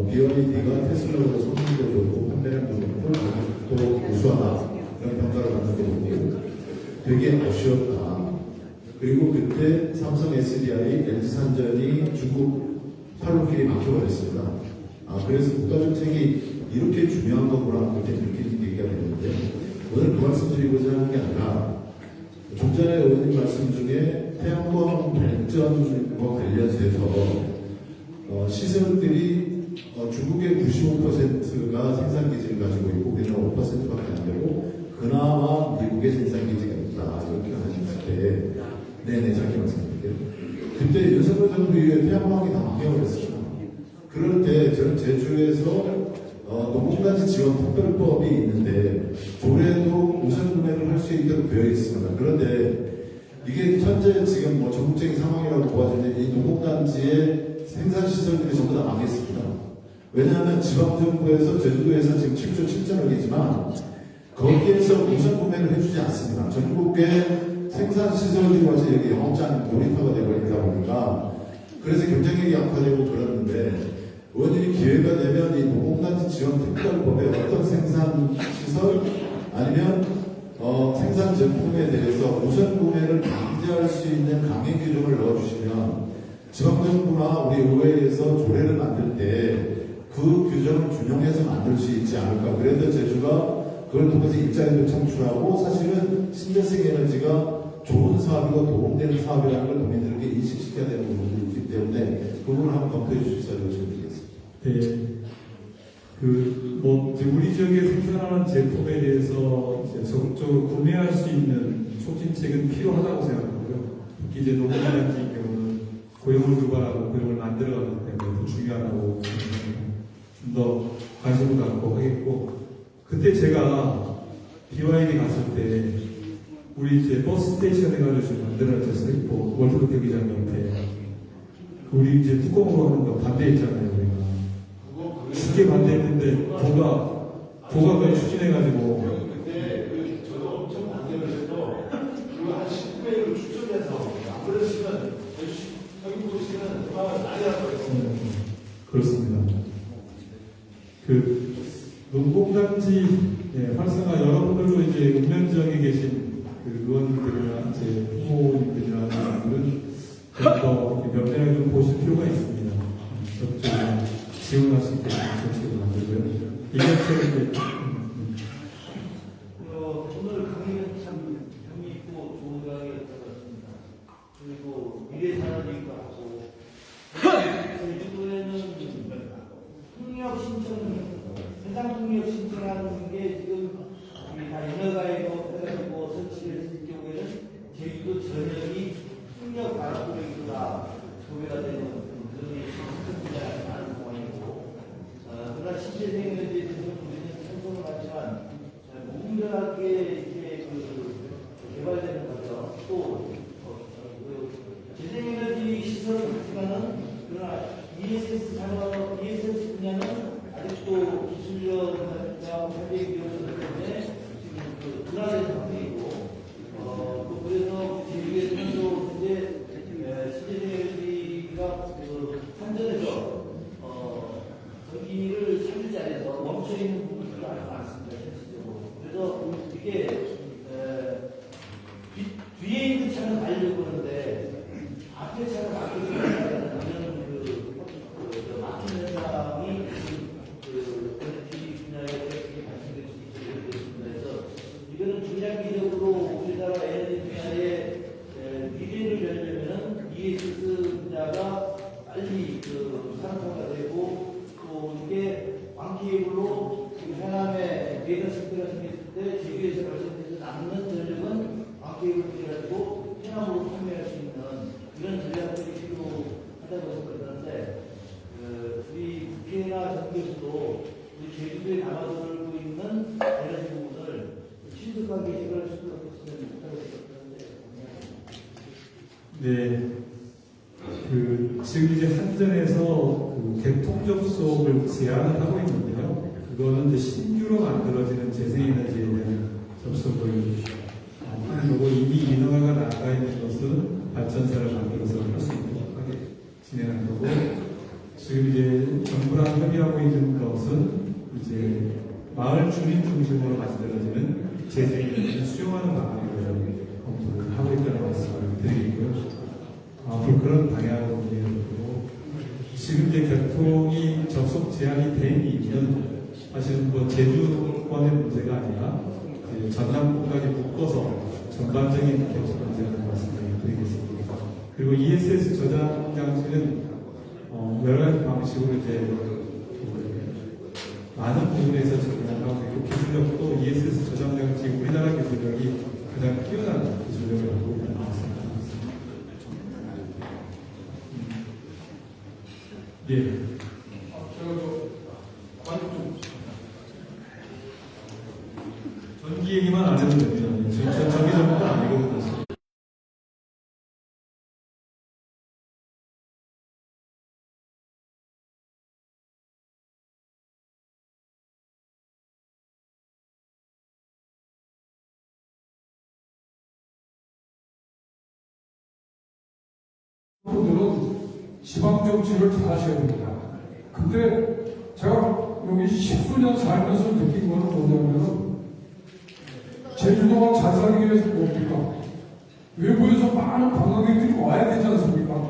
BYD가 테슬라보다 성능도 좋고 판매량도 좋고 또 우수하다 이런 평가를 받는 게 보고 되게 아쉬웠다. 그리고 그때 삼성 SDI LG 산전이 중국 팔로길이 막혀버렸습니다. 그래서 국가정책이 이렇게 중요한 거구나 그렇게 느끼는 얘기가 되는데 오늘 그 말씀 드리고자 하는 게 아니라 좀 전에 의원님 말씀 중에 태양광 발전과 관련돼서 시설들이 중국의 95%가 생산기지를 가지고 있고 우리는 5%밖에 안 되고 그나마 미국의 생산기지가 있다 이렇게 하셨을 때 네네 짧게 말씀드릴게요. 그때 윤석열 정부 이후에 태양광이 다 바뀌어버렸습니다. 그럴 때 저는 제주에서 농공단지 지원 특별법이 있는데 조례도 우선 구매를 할 수 있도록 되어 있습니다. 그런데 이게 현재 지금 뭐 전국적인 상황이라고 보아지는데 이 농공단지의 생산시설들이 전부 다 망했습니다. 왜냐하면 지방정부에서 제주도에서 지금 7조 7천억이지만 거기에서 우선 구매를 해주지 않습니다. 전국의 생산시설들이 와서 여기 영업장 놀이터가 되어버리다 보니까 그래서 경쟁력이 약화되고 그러는데 의원님이 기회가 되면 이 농공단지 지원 특별법에 어떤 생산시설 아니면 생산 제품에 대해서 우선 구매를 방지할 수 있는 강행 규정을 넣어주시면 지방정부나 우리 의회에서 조례를 만들 때 그 규정을 준용해서 만들 수 있지 않을까. 그래서 제주가 그걸 통해서 일자리도 창출하고 사실은 신재생 에너지가 좋은 사업이고 도움되는 사업이라는 걸 국민들에게 인식시켜야 되는 부분이 있기 때문에 그 부분을 한번 검토해 주십사고 요청드리겠습니다. 네. 우리 지역에 생산하는 제품에 대해서 이제 적극적으로 구매할 수 있는 촉진책은 필요하다고 생각하고요. 특히 이제 농업단지의 경우는 고용을 유발하고 고용을 만들어가기 때문에 더 중요하다고 생각합니다. 좀 더 관심을 갖고 하겠고, 그때 제가 BYD 갔을 때 우리 이제 버스 스테이션 해가지고 지금 만들어졌어요. 월드컵 경기장 옆에 우리 이제 뚜껑으로 하는 거 반대했잖아요. 우리가 쉽게 반대했는데 도가 그걸 추진해가지고 저도 엄청 반대를 해서 그리고 한 19회를 추천해서 안 그랬으면 여기 보시면 정말 난리 날 뻔했습니다. 그렇습니다. 농공단지 활성화 여러분들도 이제 읍면 지역에 계신 의원들이나 이제 후보님들이나 분들은 좀더 면밀하게 좀 보실 필요가 있습니다. 적극적으로 지원할 수 있게 정책을 만들고요. 이것을 오늘 강의는 참 재미있고 좋은 강의였던 것 같습니다. 그리고 미래산업이 같고 제주도에는 통역 신청, 해상 통역 신청하는 게 지금 다 인허가에도 해가지고 설치를 했을 경우에는 제주도 전역이 통역 바람으로있구나 소개가 되는 그런 게 신청자가 많은 상황이고, 그러나 신재생에너지에 대해서는 우리는 참고는 하지만 무분별하게 이렇게 개발되는 거죠. 또 재생에너지 시설은 하지만은 그러나 ESS 산업, ESS 분야는 아직도 기술력과 활력이 비어있기 때문에 지금 둔화된 상태이고, 또 그래서 제주에서는 또 이제 신재생에너지가 한전에서 전기를 살리지 않아서 멈춰있는 부분들이 아주 많습니다. 실질적으로. 그래서 이게 뒤에 있는 차는 가려고 하는데 앞에 차를 막혀서 이런 막힌 현상이 에너지 분야에 발생될 수 있습니다. 그래서 이거는 중장기적으로 우리나라 에너지 분야의 미래를 열려면은 ESS 분야가 빨리 산업화가 되고, 또 이게 왕케이블로 해남에 대전 사태가 생겼을 때 제주에서 발생돼서 남는 전력은 왕케이블을 가지고 해남으로 판매할 수 있는 이런 전략들이 필요하다고 생각하는데, 우리 국회나 정부에서도 우리 제주도에 남아돌고 있는 에너지 부분을 신속하게 해결할 수 있으면 좋다고 생각하는데. 네. 지금 이제 한전에서 개통 접속을 제한을 하고 있는데요. 그거는 이제 신규로 만들어지는 재생에너지에 대한 접속을 하는 거고, 이미 인허가가 나가 있는 것은 발전사를 만들어서 할 수 있도록 하게 진행하는 거고, 지금 이제 정부랑 협의하고 있는 것은 이제 마을 주민 중심으로 만들어지는 재생에너지를 수용하는 방안을 검토를 하고 있다는 말씀을 드리고요. 앞으로 그런 방향으로 이해되고, 지금 이제 교통이 접속 제한이 된 이유는 사실은 제주권의 문제가 아니라 전남권까지 묶어서 전반적인 교통 문제라는 말씀을 드리겠습니다. 그리고 ESS 저장 장치는 여러 가지 방식으로 이제 많은 부분에서 적용하고 있고 기술력도 ESS 저장력 지금 우리나라 기술력이 가장 뛰어난 기술력을 갖고 있다는 말씀을 드리겠습니다. 예. 전기 얘기만 안 해도 됩니다. 전 전기 전문가 아니거든요. 분들은 지방 정치를 잘 하셔야 됩니다. 근데 제가 여기 10수년 살면서 느낀 거는 뭐냐면 제주도가 잘 살기 위해서 뭡니까? 외부에서 많은 관광객들이 와야 되지 않습니까?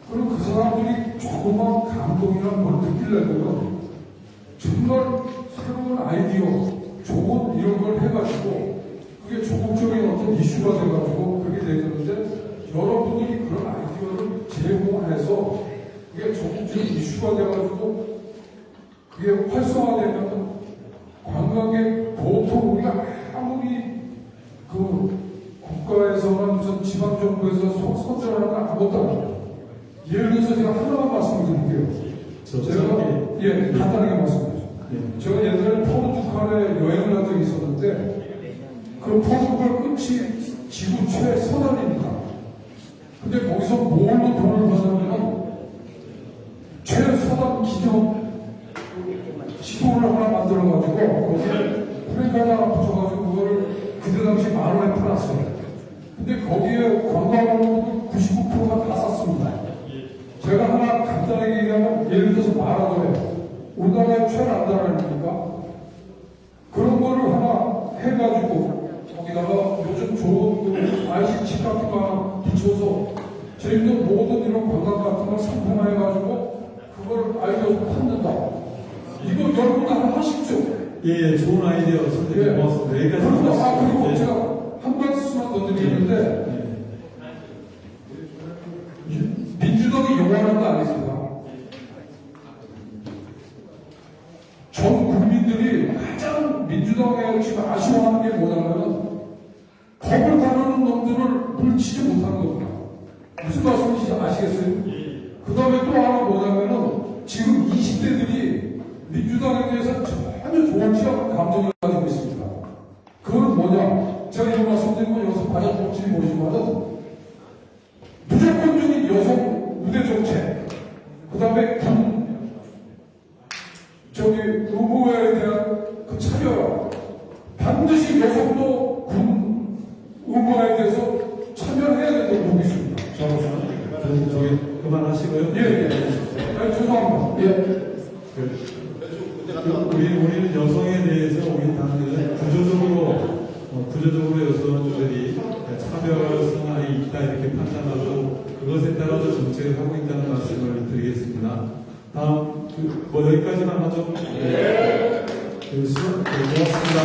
그럼 그 사람들이 조그만 감동이나 뭘 느끼려면 정말 새로운 아이디어, 좋은 이런 걸 해가지고 그게 조국적인 어떤 이슈가 돼가지고 그게 되는데 여러분들이 그런 아이디어를 제공해서 그게 조국적인 이슈가 돼가지고 그게 활성화되면 관광객 보통 우리가 아무리 그 국가에서나 무슨 지방정부에서 선전하는 건 아무것도 아니에요. 예를 들어서 제가 하나만 말씀드릴게요. 제가 간단하게 말씀드리죠. 제가 옛날에 포르투갈에 여행을 한 적이 있었는데 그 포르투갈 끝이 지구 최서단입니다. 근데 거기서 뭘로 돈을 받으면 최서단 기념 지도를 하나 만들어가지고 거기에 프레카가 붙여가지고 그거를 그때 당시 10,000원에 팔았어요. 근데 거기에 관광객 99%가 다 샀습니다. 제가 하나 간단하게 얘기하면 예를 들어서 마라도에 우리나라에 최난다 아닙니까? 그런 거를 하나 해가지고 거기다가 요즘 좋은 그 IC 같은 거 하나 붙여서 저희도 모든 이런 관광 같은 걸 상품화해가지고 그걸 아이디어로 판는다. 이거 여러분 하나 하십시오. 예, 좋은 아이디어 선생님 고맙습니다. 여기까지 그리고 예. 제가 한 말씀만 더 드리는데 민주당이 영원한 거 아닙니까? 전 국민들이 가장 민주당에 지금 아쉬워하는 게 뭐냐면 법을 다루는 놈들을 물치지 못하는 겁니다. 무슨 말씀인지 아시겠어요? 그 다음에 또 하나 뭐냐면은 지금 20대들이 민주당에 대해서 전혀 좋지 않은 감정을 가지고 있습니다. 그건 뭐냐? 제가 이런 말씀드리고 여기서 반영 정치인이 모시면은 무조건적인 여성 무대 정책, 그 다음에 의무에 대한 그 참여, 반드시 여성도 군 의무에 대해서 참여해야 된다고 보고 있습니다. 저기 그만하시고요. 예. 아니, 죄송합니다. 예. 우리는 여성에 대해서 우리 당들은 구조적으로 여성들이 차별성이 있다 이렇게 판단하고 그것에 따라서 정책을 하고 있다는 말씀을 드리겠습니다. 다음 여기까지만 하죠. 네. 고맙습니다.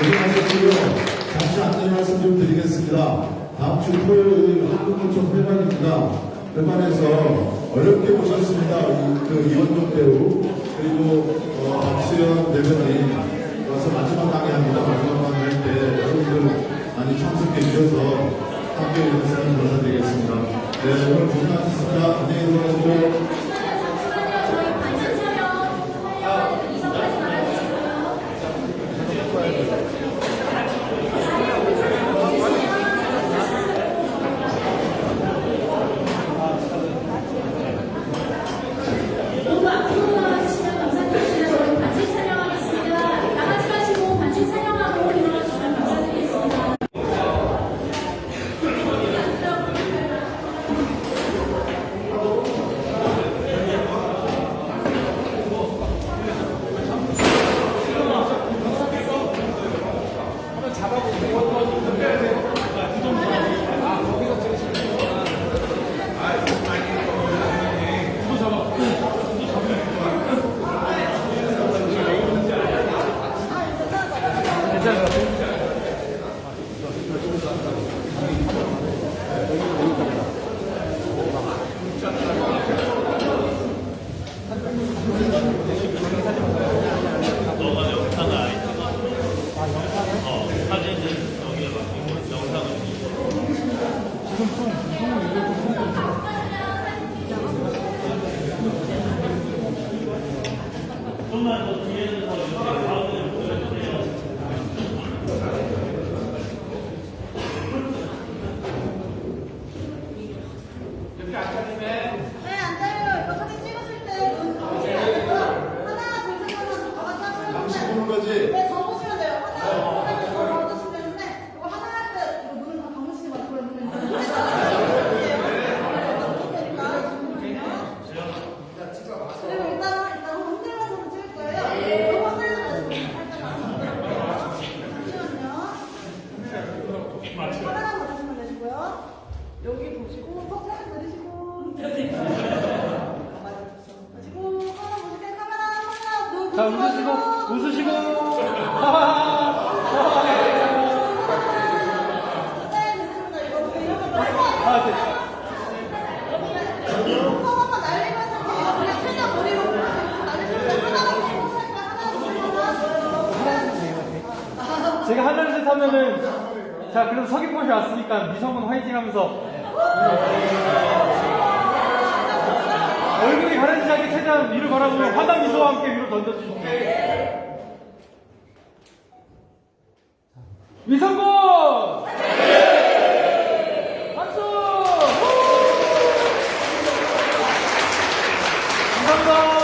고생하셨고요. 잠시 안내 말씀 좀 드리겠습니다. 다음 주 토요일 한국노총 회관입니다. 회관에서 어렵게 모셨습니다. 이원종 배우 그리고 박수현 대변인 와서 마지막 강의합니다. 마지막 강의할 때 여러분들 많이 참석해 주셔서 함께 인사를 감사드리겠습니다. 네, 오늘 고생하셨습니다. 안녕히 들어가세요. 자, 웃으시고. 제가 하나, 둘, 셋 하면은, 자, 그래도 서귀포시 왔으니까 미성은 화이팅 하면서. 얼굴이 가려지지 않게 최대한 위로 바라보며 화단 미소와 함께 위로 던져주십시오. 미성군! 박수! 감사합니다.